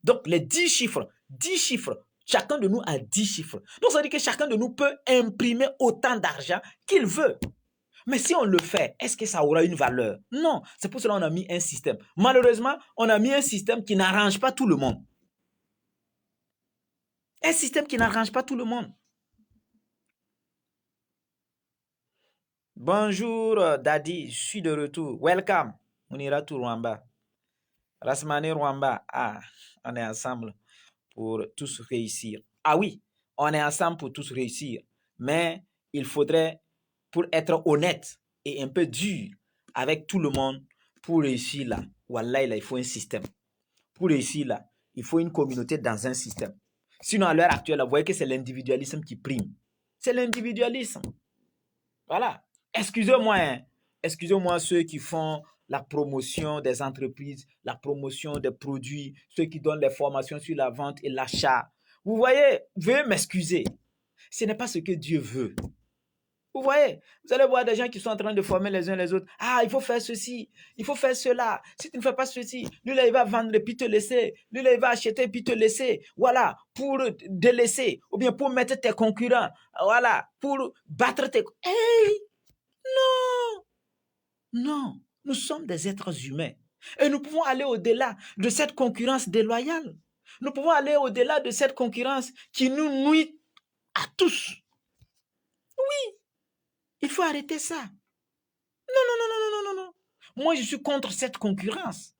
Donc, les 10 chiffres, chacun de nous a 10 chiffres. Donc, ça veut dire que chacun de nous peut imprimer autant d'argent qu'il veut. Mais si on le fait, est-ce que ça aura une valeur? Non. C'est pour cela qu'on a mis un système. Malheureusement, on a mis un système qui n'arrange pas tout le monde. Un système qui n'arrange pas tout le monde. Bonjour, Daddy. Je suis de retour. Welcome. On ira tout Rwanda. Rasmane Rwanda. Ah, on est ensemble pour tous réussir. Ah oui, on est ensemble pour tous réussir. Mais il faudrait, pour être honnête et un peu dur avec tout le monde, pour réussir là, wallah, là, il faut un système. Pour réussir là, il faut une communauté dans un système. Sinon, à l'heure actuelle, vous voyez que c'est l'individualisme qui prime. C'est l'individualisme. Voilà. Excusez-moi, hein. Excusez-moi ceux qui font la promotion des entreprises, la promotion des produits, ceux qui donnent les formations sur la vente et l'achat. Vous voyez, veuillez m'excuser. Ce n'est pas ce que Dieu veut. Vous voyez, vous allez voir des gens qui sont en train de former les uns les autres. Ah, il faut faire ceci, il faut faire cela. Si tu ne fais pas ceci, lui là, il va vendre et puis te laisser. Lui là, il va acheter et puis te laisser. Voilà, pour délaisser ou bien pour mettre tes concurrents. Voilà, pour battre tes... Hey, non, non, nous sommes des êtres humains. Et nous pouvons aller au-delà de cette concurrence déloyale. Nous pouvons aller au-delà de cette concurrence qui nous nuit à tous. Oui, il faut arrêter ça. Non, non, non, non, non, non, non. Moi, je suis contre cette concurrence.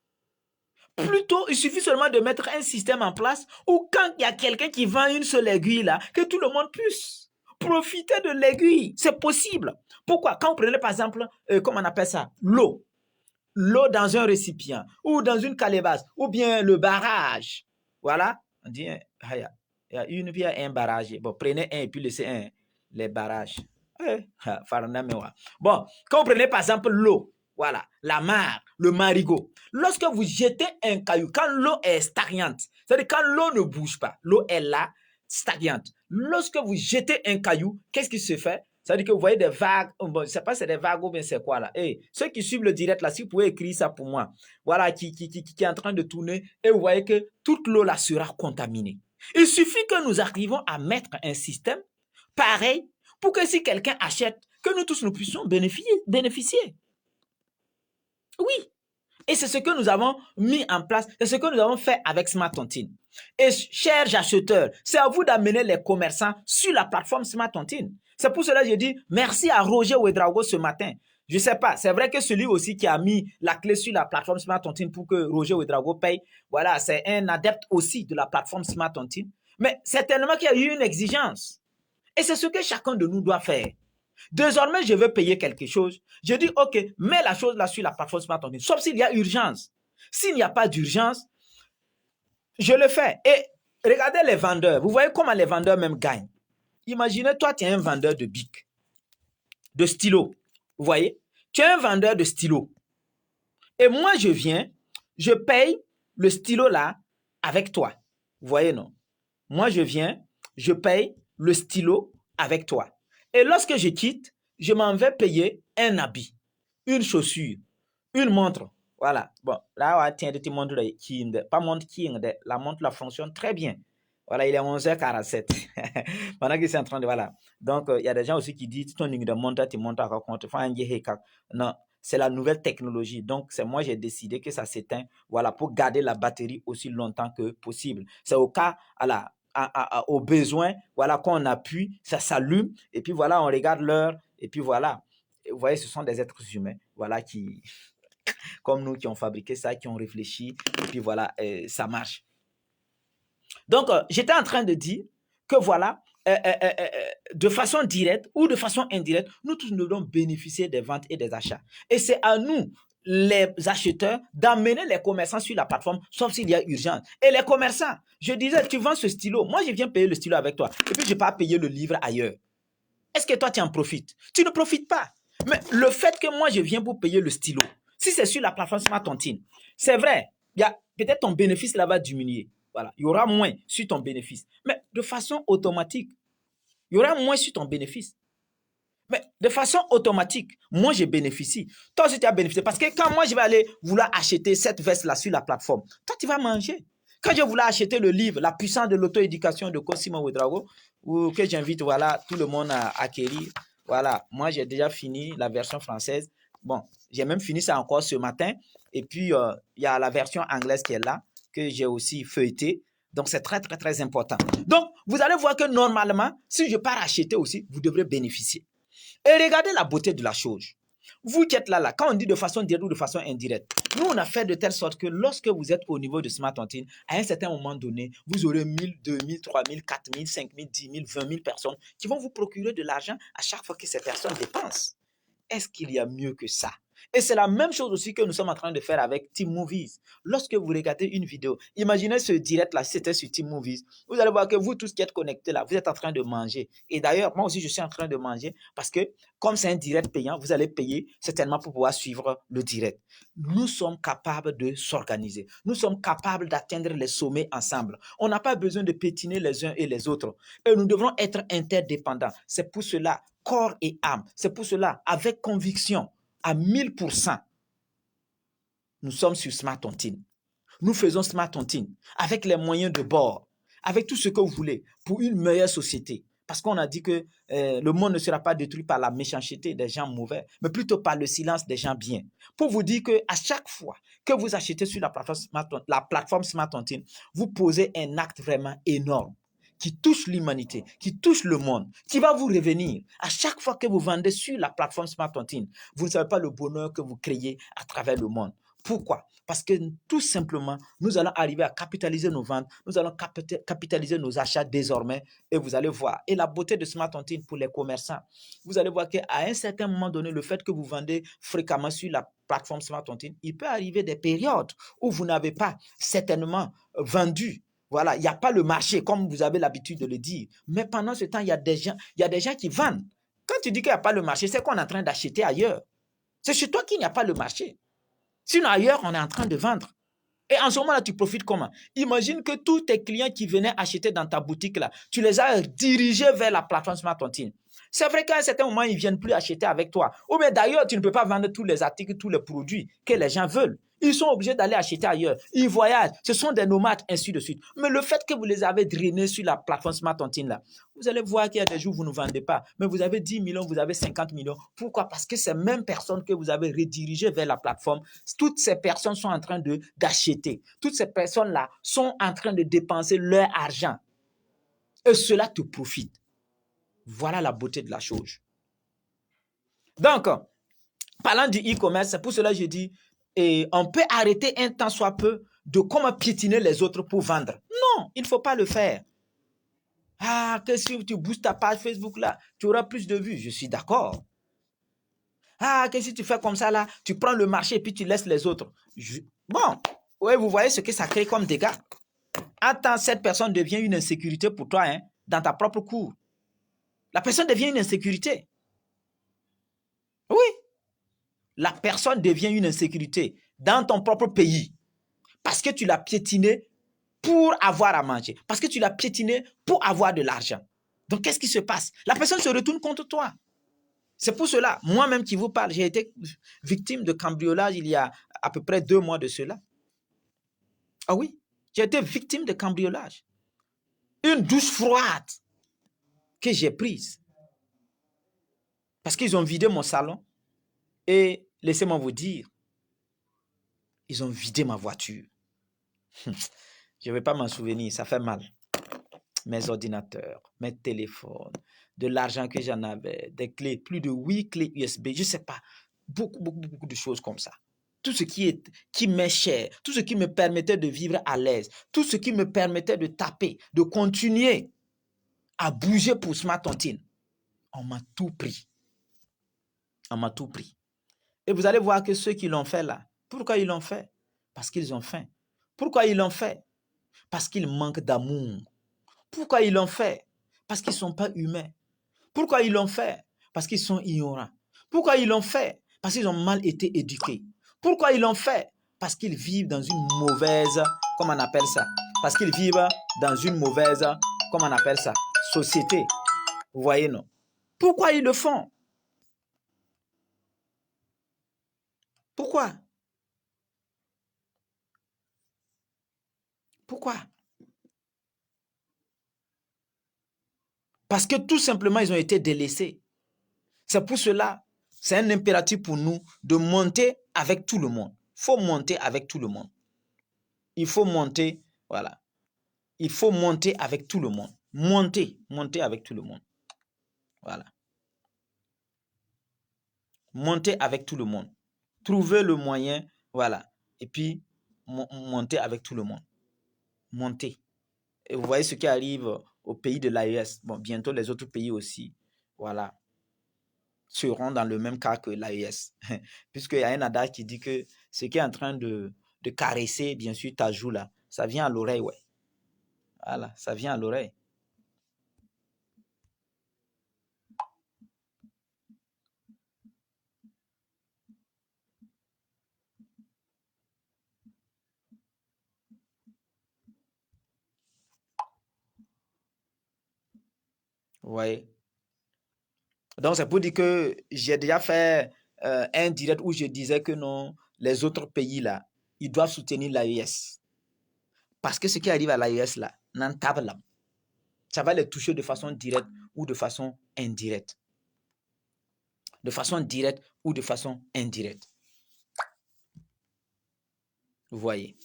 Plutôt, il suffit seulement de mettre un système en place où quand il y a quelqu'un qui vend une seule aiguille là, que tout le monde puisse profiter de l'aiguille. C'est possible. Pourquoi? Quand vous prenez par exemple, comment on appelle ça? L'eau. L'eau dans un récipient ou dans une calebasse ou bien le barrage. Voilà. On dit, il y a une, puis il y a un barrage. Bon, prenez un et puis laissez un. Les barrages. Bon, quand vous prenez par exemple l'eau, voilà, la mare, le marigot. Lorsque vous jetez un caillou, quand l'eau est stagnante, c'est-à-dire quand l'eau ne bouge pas, l'eau est là, stagnante. Lorsque vous jetez un caillou, qu'est-ce qui se fait? C'est-à-dire que vous voyez des vagues, bon, je ne sais pas si c'est des vagues ou bien c'est quoi là. Hey, ceux qui suivent le direct là, si vous pouvez écrire ça pour moi, voilà, qui est en train de tourner, et vous voyez que toute l'eau là sera contaminée. Il suffit que nous arrivons à mettre un système pareil pour que si quelqu'un achète, que nous tous nous puissions bénéficier. Oui. Et c'est ce que nous avons mis en place, c'est ce que nous avons fait avec Smart Tontine. Et chers acheteurs, c'est à vous d'amener les commerçants sur la plateforme Smart Tontine. C'est pour cela que je dis merci à Roger Ouedraogo ce matin. Je ne sais pas, c'est vrai que celui aussi qui a mis la clé sur la plateforme Smart Tontine pour que Roger Ouedraogo paye, voilà, c'est un adepte aussi de la plateforme Smart Tontine. Mais certainement qu'il y a eu une exigence. Et c'est ce que chacun de nous doit faire. Désormais, je veux payer quelque chose. Je dis, OK, mets la chose là sur la plateforme Smart Tontine, sauf s'il y a urgence. S'il n'y a pas d'urgence, je le fais. Et regardez les vendeurs. Vous voyez comment les vendeurs même gagnent. Imaginez, toi, tu es un vendeur de bic, de stylo. Vous voyez? Tu es un vendeur de stylo. Et moi, je viens, je paye le stylo là avec toi. Vous voyez, non? Moi, je viens, je paye le stylo avec toi. Et lorsque je quitte, je m'en vais payer un habit, une chaussure, une montre. Voilà. Bon, là, tiens, tu montres pas montre qui, la montre la fonctionne très bien. Voilà, il est 11h47. Pendant qu'il est en train de, voilà. Donc, il y a des gens aussi qui disent, ton ligne de montre, tu montres à raconter. Non, c'est la nouvelle technologie. Donc, c'est moi, j'ai décidé que ça s'éteint, voilà, pour garder la batterie aussi longtemps que possible. C'est au cas, au besoin, voilà, qu'on appuie, ça s'allume, et puis voilà, on regarde l'heure, Et puis voilà, vous voyez, ce sont des êtres humains, voilà, qui, comme nous, qui ont fabriqué ça, qui ont réfléchi, et puis voilà, ça marche. Donc, j'étais en train de dire que voilà, de façon directe ou de façon indirecte, nous tous nous devons bénéficier des ventes et des achats. Et c'est à nous, les acheteurs, d'amener les commerçants sur la plateforme, sauf s'il y a urgence. Et les commerçants, je disais, tu vends ce stylo, moi je viens payer le stylo avec toi, et puis je ne vais pas payer le livre ailleurs. Est-ce que toi tu en profites? Tu ne profites pas. Mais le fait que moi je viens pour payer le stylo, si c'est sur la plateforme Smart Tontine, c'est vrai, il y a peut-être ton bénéfice là va diminuer. Voilà, il y aura moins sur ton bénéfice. Mais de façon automatique, il y aura moins sur ton bénéfice. Mais de façon automatique, moi, je bénéficie. Toi aussi, tu as bénéficié. Parce que quand moi, je vais aller vouloir acheter cette veste-là sur la plateforme, toi, tu vas manger. Quand je voulais acheter le livre, La puissance de l'auto-éducation de Cosimo Ouedraogo, que j'invite voilà, tout le monde à acquérir, voilà, moi, j'ai déjà fini la version française. Bon, j'ai même fini ça encore ce matin. Et puis, il y a la version anglaise qui est là, que j'ai aussi feuilleté. Donc, c'est très, très, très important. Donc, vous allez voir que normalement, si je pars acheter aussi, vous devrez bénéficier. Et regardez la beauté de la chose. Vous qui êtes là, quand on dit de façon directe ou de façon indirecte, nous, on a fait de telle sorte que lorsque vous êtes au niveau de Smart Tontine, à un certain moment donné, vous aurez 1000, 2000, 3000, 4000, 5000, 10 000, 20 000 personnes qui vont vous procurer de l'argent à chaque fois que ces personnes dépensent. Est-ce qu'il y a mieux que ça? Et c'est la même chose aussi que nous sommes en train de faire avec Team Movies. Lorsque vous regardez une vidéo, imaginez ce direct-là, si c'était sur Team Movies, vous allez voir que vous tous qui êtes connectés là, vous êtes en train de manger. Et d'ailleurs, moi aussi, je suis en train de manger parce que comme c'est un direct payant, vous allez payer certainement pour pouvoir suivre le direct. Nous sommes capables de s'organiser. Nous sommes capables d'atteindre les sommets ensemble. On n'a pas besoin de pétiner les uns et les autres. Et nous devrons être interdépendants. C'est pour cela, corps et âme. C'est pour cela, avec conviction, à 1000%, nous sommes sur Smart Tontine. Nous faisons Smart Tontine avec les moyens de bord, avec tout ce que vous voulez pour une meilleure société. Parce qu'on a dit que le monde ne sera pas détruit par la méchanceté des gens mauvais, mais plutôt par le silence des gens bien. Pour vous dire qu'à chaque fois que vous achetez sur la plateforme Smart Tontine, vous posez un acte vraiment énorme qui touche l'humanité, qui touche le monde, qui va vous revenir. À chaque fois que vous vendez sur la plateforme Smart Tontine, vous ne savez pas le bonheur que vous créez à travers le monde. Pourquoi? Parce que tout simplement, nous allons arriver à capitaliser nos ventes, nous allons capitaliser nos achats désormais et vous allez voir. Et la beauté de Smart Tontine pour les commerçants, vous allez voir qu'à un certain moment donné, le fait que vous vendez fréquemment sur la plateforme Smart Tontine, il peut arriver des périodes où vous n'avez pas certainement vendu. Voilà, il n'y a pas le marché comme vous avez l'habitude de le dire. Mais pendant ce temps, il y a des gens qui vendent. Quand tu dis qu'il n'y a pas le marché, c'est qu'on est en train d'acheter ailleurs. C'est chez toi qu'il n'y a pas le marché. Sinon, ailleurs, on est en train de vendre. Et en ce moment-là, tu profites comment? Imagine que tous tes clients qui venaient acheter dans ta boutique, là, tu les as dirigés vers la plateforme Smart Tontine. C'est vrai qu'à un certain moment, ils ne viennent plus acheter avec toi. Ou bien d'ailleurs, tu ne peux pas vendre tous les articles, tous les produits que les gens veulent. Ils sont obligés d'aller acheter ailleurs. Ils voyagent. Ce sont des nomades, ainsi de suite. Mais le fait que vous les avez drainés sur la plateforme Smart Tontine, là, vous allez voir qu'il y a des jours où vous ne vendez pas. Mais vous avez 10 millions, vous avez 50 millions. Pourquoi? Parce que ces mêmes personnes que vous avez redirigées vers la plateforme, toutes ces personnes sont en train d'acheter. Toutes ces personnes-là sont en train de dépenser leur argent. Et cela te profite. Voilà la beauté de la chose. Donc, parlant du e-commerce, c'est pour cela que je dis, on peut arrêter un temps soit peu de comment piétiner les autres pour vendre. Non, il ne faut pas le faire. Ah, que si tu boostes ta page Facebook là, tu auras plus de vues. Je suis d'accord. Ah, que si tu fais comme ça là, tu prends le marché et puis tu laisses les autres. Bon, ouais, vous voyez ce que ça crée comme dégâts. Attends, cette personne devient une insécurité pour toi, hein, dans ta propre cour. La personne devient une insécurité. Oui. La personne devient une insécurité dans ton propre pays parce que tu l'as piétiné pour avoir à manger, parce que tu l'as piétiné pour avoir de l'argent. Donc, qu'est-ce qui se passe? La personne se retourne contre toi. C'est pour cela, moi-même qui vous parle, j'ai été victime de cambriolage il y a à peu près 2 mois de cela. Ah oui, j'ai été victime de cambriolage. Une douche froide que j'ai prise. Parce qu'ils ont vidé mon salon et laissez-moi vous dire, ils ont vidé ma voiture. Je ne vais pas m'en souvenir, ça fait mal. mes ordinateurs, mes téléphones, de l'argent que j'en avais, des clés, plus de 8 clés USB, je ne sais pas, beaucoup de choses comme ça. Tout ce qui m'est cher, tout ce qui me permettait de vivre à l'aise, tout ce qui me permettait de taper, de continuer à bouger pour Smart Tontine. On m'a tout pris. On m'a tout pris. Et vous allez voir que ceux qui l'ont fait là, pourquoi ils l'ont fait? Parce qu'ils ont faim. Pourquoi ils l'ont fait? Parce qu'ils manquent d'amour. Pourquoi ils l'ont fait? Parce qu'ils ne sont pas humains. Pourquoi ils l'ont fait? Parce qu'ils sont ignorants. Pourquoi ils l'ont fait? Parce qu'ils ont mal été éduqués. Pourquoi ils l'ont fait? Parce qu'ils vivent dans une mauvaise, comment on appelle ça? Parce qu'ils vivent dans une mauvaise, comment on appelle ça? Société. Vous voyez, non? Pourquoi ils le font? Pourquoi? Pourquoi? Parce que tout simplement, ils ont été délaissés. C'est pour cela, c'est un impératif pour nous de monter avec tout le monde. Il faut monter avec tout le monde. Il faut monter, voilà. Il faut monter avec tout le monde. Monter avec tout le monde. Voilà. Monter avec tout le monde. Trouver le moyen, voilà. Et puis, monter avec tout le monde. Monter. Et vous voyez ce qui arrive au pays de l'AES. Bon, bientôt les autres pays aussi, voilà, seront dans le même cas que l'AES. Puisqu'il y a un adage qui dit que ce qui est en train de caresser, bien sûr, ta joue là, ça vient à l'oreille, ouais. Voilà, ça vient à l'oreille. Vous voyez? Donc, c'est pour dire que j'ai déjà fait un direct où je disais que non, les autres pays là, ils doivent soutenir l'AES. Parce que ce qui arrive à l'AES là, ça va les toucher de façon directe ou de façon indirecte. De façon directe ou de façon indirecte. Vous voyez.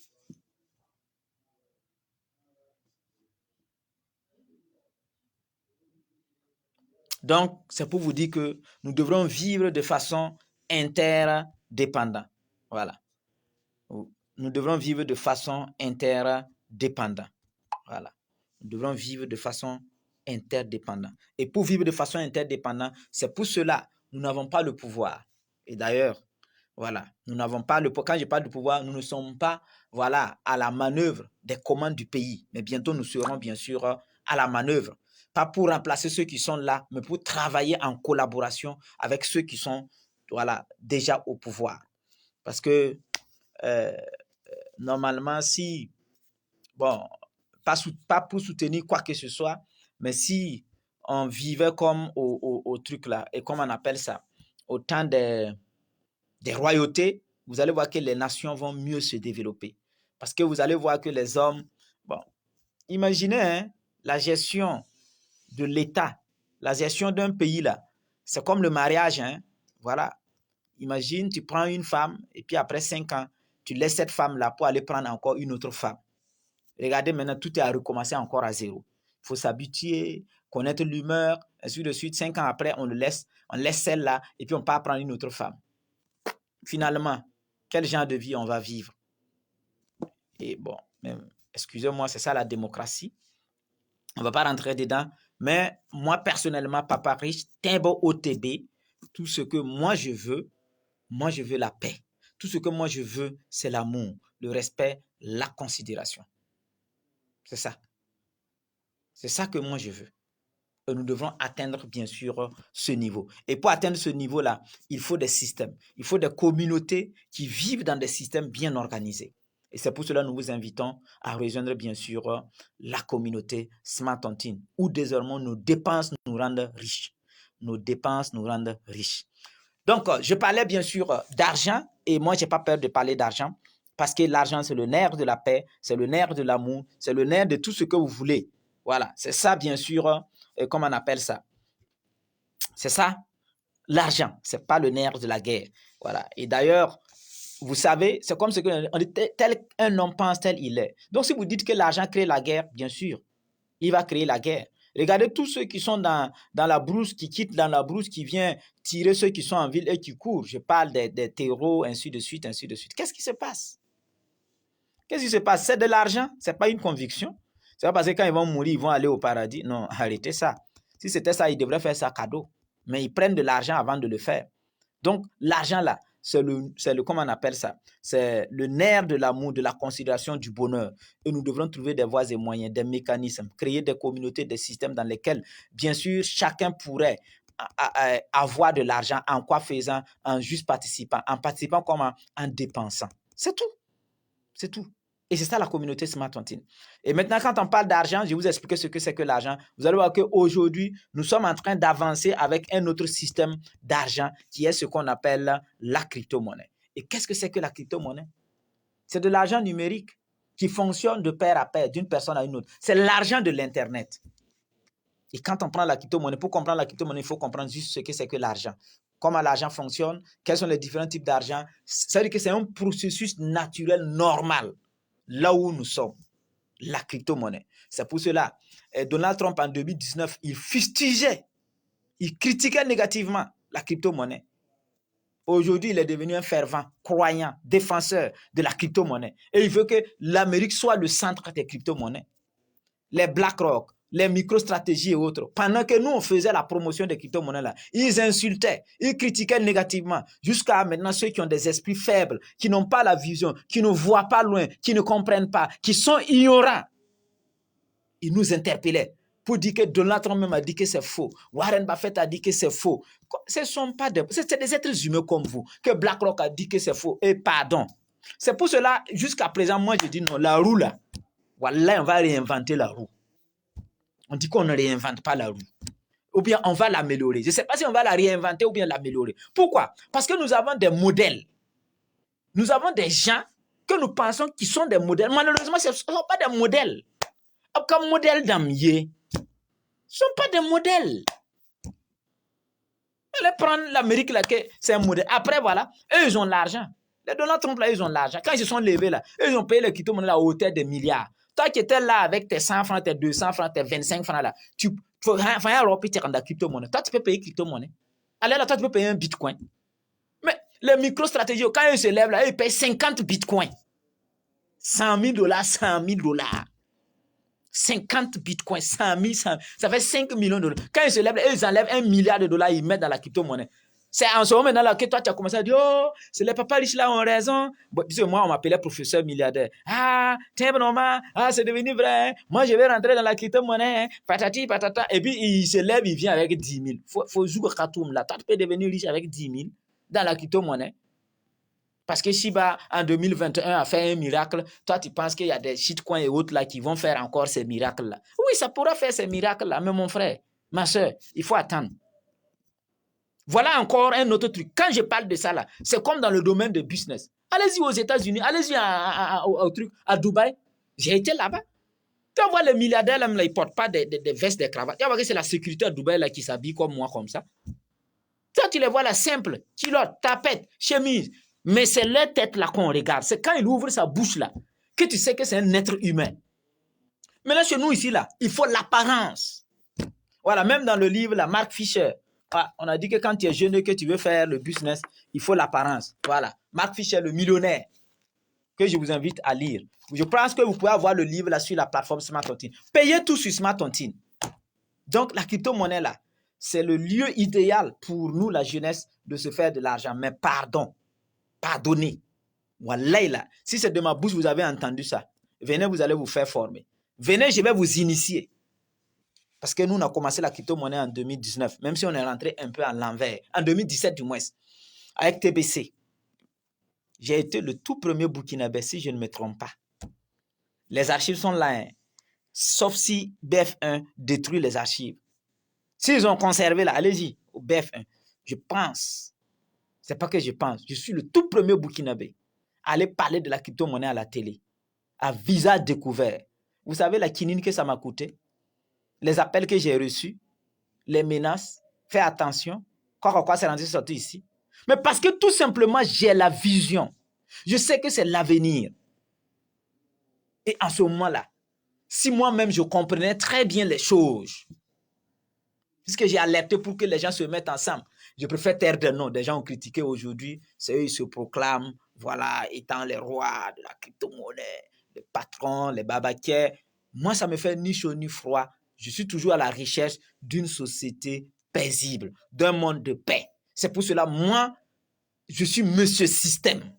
Donc, c'est pour vous dire que nous devrons vivre de façon interdépendante. Voilà. Nous devrons vivre de façon interdépendante. Voilà. Nous devrons vivre de façon interdépendante. Et pour vivre de façon interdépendante, c'est pour cela nous n'avons pas le pouvoir. Et d'ailleurs, voilà, nous n'avons pas le pouvoir. Quand je parle de pouvoir, nous ne sommes pas, voilà, à la manœuvre des commandes du pays. Mais bientôt, nous serons bien sûr à la manœuvre. Pas pour remplacer ceux qui sont là, mais pour travailler en collaboration avec ceux qui sont, voilà, déjà au pouvoir. Parce que normalement, si, bon, pas pour soutenir quoi que ce soit, mais si on vivait comme au truc là, et comme on appelle ça, au temps des royautés, vous allez voir que les nations vont mieux se développer. Parce que vous allez voir que les hommes, bon, imaginez hein, la gestion de l'État, la gestion d'un pays là, c'est comme le mariage, hein, voilà. Imagine, tu prends une femme et puis après 5 ans, tu laisses cette femme-là pour aller prendre encore une autre femme. Regardez maintenant, tout est à recommencer encore à zéro. Il faut s'habituer, connaître l'humeur, ainsi de suite. 5 ans après, on laisse celle-là et puis on part prendre une autre femme. Finalement, quel genre de vie on va vivre? Et bon, excusez-moi, c'est ça la démocratie. On ne va pas rentrer dedans. Mais moi, personnellement, Papa Riche, Timbo OTB, tout ce que moi je veux la paix. Tout ce que moi je veux, c'est l'amour, le respect, la considération. C'est ça. C'est ça que moi je veux. Et nous devons atteindre bien sûr ce niveau. Et pour atteindre ce niveau-là, il faut des systèmes. Il faut des communautés qui vivent dans des systèmes bien organisés. Et c'est pour cela que nous vous invitons à rejoindre bien sûr la communauté Smart Tontine, où désormais nos dépenses nous rendent riches. Nos dépenses nous rendent riches. Donc, je parlais bien sûr d'argent et moi, je n'ai pas peur de parler d'argent parce que l'argent, c'est le nerf de la paix, c'est le nerf de l'amour, c'est le nerf de tout ce que vous voulez. Voilà, c'est ça bien sûr, comment on appelle ça? C'est ça, l'argent, ce n'est pas le nerf de la guerre. Voilà, et d'ailleurs, vous savez, c'est comme ce que tel un homme pense, tel il est. Donc, si vous dites que l'argent crée la guerre, bien sûr, Il va créer la guerre. Regardez tous ceux qui sont dans la brousse, qui quittent dans la brousse, qui viennent tirer ceux qui sont en ville et qui courent. Je parle des terreaux, ainsi de suite, ainsi de suite. Qu'est-ce qui se passe? Qu'est-ce qui se passe? C'est de l'argent, ce n'est pas une conviction. C'est pas parce que quand ils vont mourir, ils vont aller au paradis. Non, arrêtez ça. Si c'était ça, ils devraient faire ça cadeau. Mais ils prennent de l'argent avant de le faire. Donc, l'argent là, c'est le, comment on appelle ça? C'est le nerf de l'amour, de la considération, du bonheur. Et nous devrons trouver des voies et moyens, des mécanismes, créer des communautés, des systèmes dans lesquels, bien sûr, chacun pourrait avoir de l'argent. En quoi faisant? En juste participant. En participant comment? En dépensant. C'est tout. C'est tout. Et c'est ça la communauté Smart Tontine. Et maintenant, quand on parle d'argent, je vais vous expliquer ce que c'est que l'argent. Vous allez voir qu'aujourd'hui, nous sommes en train d'avancer avec un autre système d'argent qui est ce qu'on appelle la crypto-monnaie. Et qu'est-ce que c'est que la crypto-monnaie? C'est de l'argent numérique qui fonctionne de pair à pair, d'une personne à une autre. C'est l'argent de l'Internet. Et quand on prend la crypto-monnaie, pour comprendre la crypto-monnaie, il faut comprendre juste ce que c'est que l'argent. Comment l'argent fonctionne, quels sont les différents types d'argent. Ça veut dire que c'est un processus naturel normal. Là où nous sommes, la crypto-monnaie. C'est pour cela, Donald Trump en 2019, il fustigeait, il critiquait négativement la crypto-monnaie. Aujourd'hui, il est devenu un fervent, croyant, défenseur de la crypto-monnaie. Et il veut que l'Amérique soit le centre des crypto-monnaies. Les BlackRock, les micro-stratégies et autres, pendant que nous, on faisait la promotion des crypto-monnaies-là, ils insultaient, ils critiquaient négativement, jusqu'à maintenant ceux qui ont des esprits faibles, qui n'ont pas la vision, qui ne voient pas loin, qui ne comprennent pas, qui sont ignorants. Ils nous interpellaient pour dire que Donald Trump même a dit que c'est faux. Warren Buffett a dit que c'est faux. Ce sont pas c'est des êtres humains comme vous, que BlackRock a dit que c'est faux. Et pardon. C'est pour cela, jusqu'à présent, moi je dis non, la roue là, voilà, on va réinventer la roue. On dit qu'on ne réinvente pas la roue. Ou bien on va l'améliorer. Je ne sais pas si on va la réinventer ou bien l'améliorer. Pourquoi? Parce que nous avons des modèles. Nous avons des gens que nous pensons qui sont des modèles. Malheureusement, ce ne sont pas des modèles. Comme modèle d'amier. Ce ne sont pas des modèles. Allez prendre l'Amérique là, c'est un modèle. Après, voilà, eux, ils ont l'argent. Les Donald Trump là, ils ont l'argent. Quand ils se sont levés là, eux, ils ont payé les crypto-monnaies à hauteur des milliards. Toi qui étais là avec tes 100 francs, tes 200 francs, tes 25 francs là, tu peux faire la crypto-monnaie. Toi, tu peux payer crypto-monnaie. Allez là, toi, tu peux payer un bitcoin. Mais les micro-stratégies, quand ils se lèvent là, ils payent 50 bitcoins. 100 000 $, 100 000 $. 50 bitcoins, 100 000, 100 000, ça fait 5 millions de dollars. Quand ils se lèvent, ils enlèvent $1 milliard, ils mettent dans la crypto-monnaie. C'est en ce moment là que toi, tu as commencé à dire, oh, c'est les papas riches là ont raison. Bon, puisque moi, on m'appelait professeur milliardaire. Ah, tiens, normal, ah, c'est devenu vrai. Moi, je vais rentrer dans la crypto-monnaie, patati, patata. Et puis, il se lève, il vient avec 10 000. Faut jouer Katoum là. Toi, tu peux devenir riche avec 10 000 dans la crypto-monnaie. Parce que Shiba, en 2021, a fait un miracle. Toi, tu penses qu'il y a des shitcoins et autres là qui vont faire encore ces miracles-là. Oui, ça pourra faire ces miracles-là, mais mon frère, ma soeur, il faut attendre. Voilà encore un autre truc. Quand je parle de ça, là, c'est comme dans le domaine de business. Allez-y aux États-Unis, allez-y à Dubaï. J'ai été là-bas. Tu vois les milliardaires, là, ils ne portent pas des vestes, des cravates. Tu vois que c'est la sécurité à Dubaï là, qui s'habille comme moi, comme ça. Toi, tu les vois là, simple, culotte, tapette, chemise. Mais c'est leur tête là qu'on regarde. C'est quand il ouvre sa bouche là que tu sais que c'est un être humain. Mais là, chez nous ici, là, il faut l'apparence. Voilà, même dans le livre, la Mark Fisher, on a dit que quand tu es jeune et que tu veux faire le business, il faut l'apparence. Voilà, Mark Fisher, le millionnaire, que je vous invite à lire. Je pense que vous pouvez avoir le livre là sur la plateforme Smart Tontine. Payez tout sur Smart Tontine. Donc, la crypto-monnaie là, c'est le lieu idéal pour nous, la jeunesse, de se faire de l'argent. Mais pardonnez. Wallah, là, si c'est de ma bouche, vous avez entendu ça. Venez, vous allez vous faire former. Venez, je vais vous initier. Parce que nous, on a commencé la crypto-monnaie en 2019, même si on est rentré un peu à l'envers. En 2017 du moins, avec TBC. J'ai été le tout premier Burkinabé, si je ne me trompe pas. Les archives sont là, hein. Sauf si BF1 détruit les archives. S'ils ont conservé là, allez-y, au BF1. Je pense, c'est pas que je pense, je suis le tout premier Burkinabé à aller parler de la crypto-monnaie à la télé, à visage découvert. Vous savez la quinine que ça m'a coûté? Les appels que j'ai reçus, les menaces, fais attention, quoi, c'est rentré sorti ici. Mais parce que tout simplement, j'ai la vision. Je sais que c'est l'avenir. Et en ce moment-là, Si moi-même, je comprenais très bien les choses, puisque j'ai alerté pour que les gens se mettent ensemble, je préfère taire des noms. Des gens ont critiqué aujourd'hui, c'est eux, ils se proclament, voilà, étant les rois de la crypto-monnaie, les patrons, les babaquiers. Moi, ça me fait ni chaud ni froid. Je suis toujours à la recherche d'une société paisible, d'un monde de paix. C'est pour cela, moi, je suis monsieur système.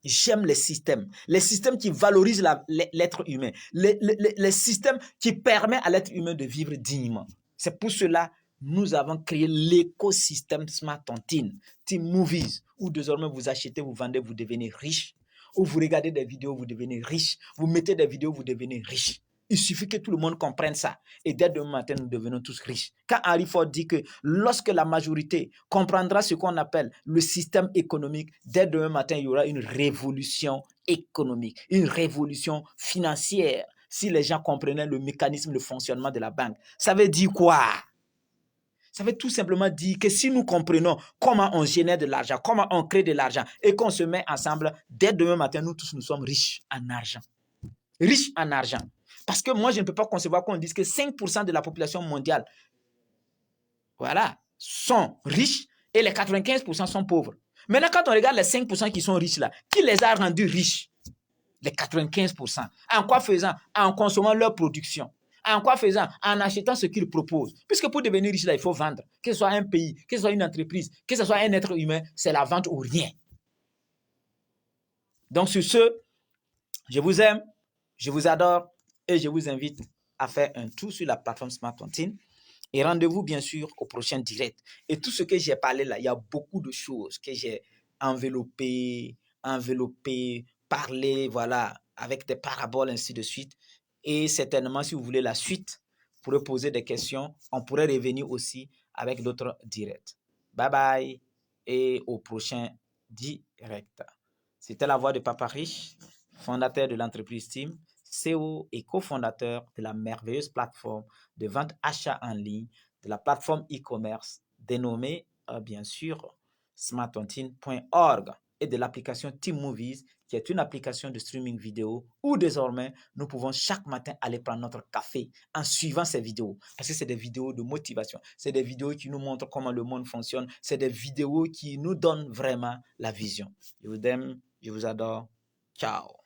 J'aime les systèmes qui valorisent l'être humain, les systèmes qui permettent à l'être humain de vivre dignement. C'est pour cela nous avons créé l'écosystème Smart Tontine, Team Movies, où désormais vous achetez, vous vendez, vous devenez riche, où vous regardez des vidéos, vous devenez riche, vous mettez des vidéos, vous devenez riche. Il suffit que tout le monde comprenne ça. Et dès demain matin, nous devenons tous riches. Quand Henry Ford dit que lorsque la majorité comprendra ce qu'on appelle le système économique, dès demain matin, il y aura une révolution économique, une révolution financière. Si les gens comprenaient le mécanisme, le fonctionnement de la banque, ça veut dire quoi? Ça veut tout simplement dire que si nous comprenons comment on génère de l'argent, comment on crée de l'argent et qu'on se met ensemble, dès demain matin, nous tous, nous sommes riches en argent. Riches en argent. Parce que moi, je ne peux pas concevoir qu'on dise que 5% de la population mondiale, voilà, sont riches et les 95% sont pauvres. Maintenant, quand on regarde les 5% qui sont riches là, qui les a rendus riches? Les 95%. En quoi faisant? En consommant leur production. En quoi faisant? En achetant ce qu'ils proposent. Puisque pour devenir riche là, il faut vendre. Que ce soit un pays, que ce soit une entreprise, que ce soit un être humain, c'est la vente ou rien. Donc sur ce, je vous aime, je vous adore et je vous invite à faire un tour sur la plateforme Smart Tontine. Et rendez-vous bien sûr au prochain direct. Et tout ce que j'ai parlé là, il y a beaucoup de choses que j'ai enveloppées, parlé, voilà, avec des paraboles, ainsi de suite. Et certainement, si vous voulez la suite, vous pourrez poser des questions. On pourrait revenir aussi avec d'autres directs. Bye bye et au prochain direct. C'était la voix de Papa Riche, fondateur de l'entreprise Team, CEO et cofondateur de la merveilleuse plateforme de vente achat en ligne, de la plateforme e-commerce dénommée bien sûr smartontine.org et de l'application Team Movies qui est une application de streaming vidéo où désormais nous pouvons chaque matin aller prendre notre café en suivant ces vidéos parce que c'est des vidéos de motivation, c'est des vidéos qui nous montrent comment le monde fonctionne, c'est des vidéos qui nous donnent vraiment la vision. Je vous aime, je vous adore. Ciao.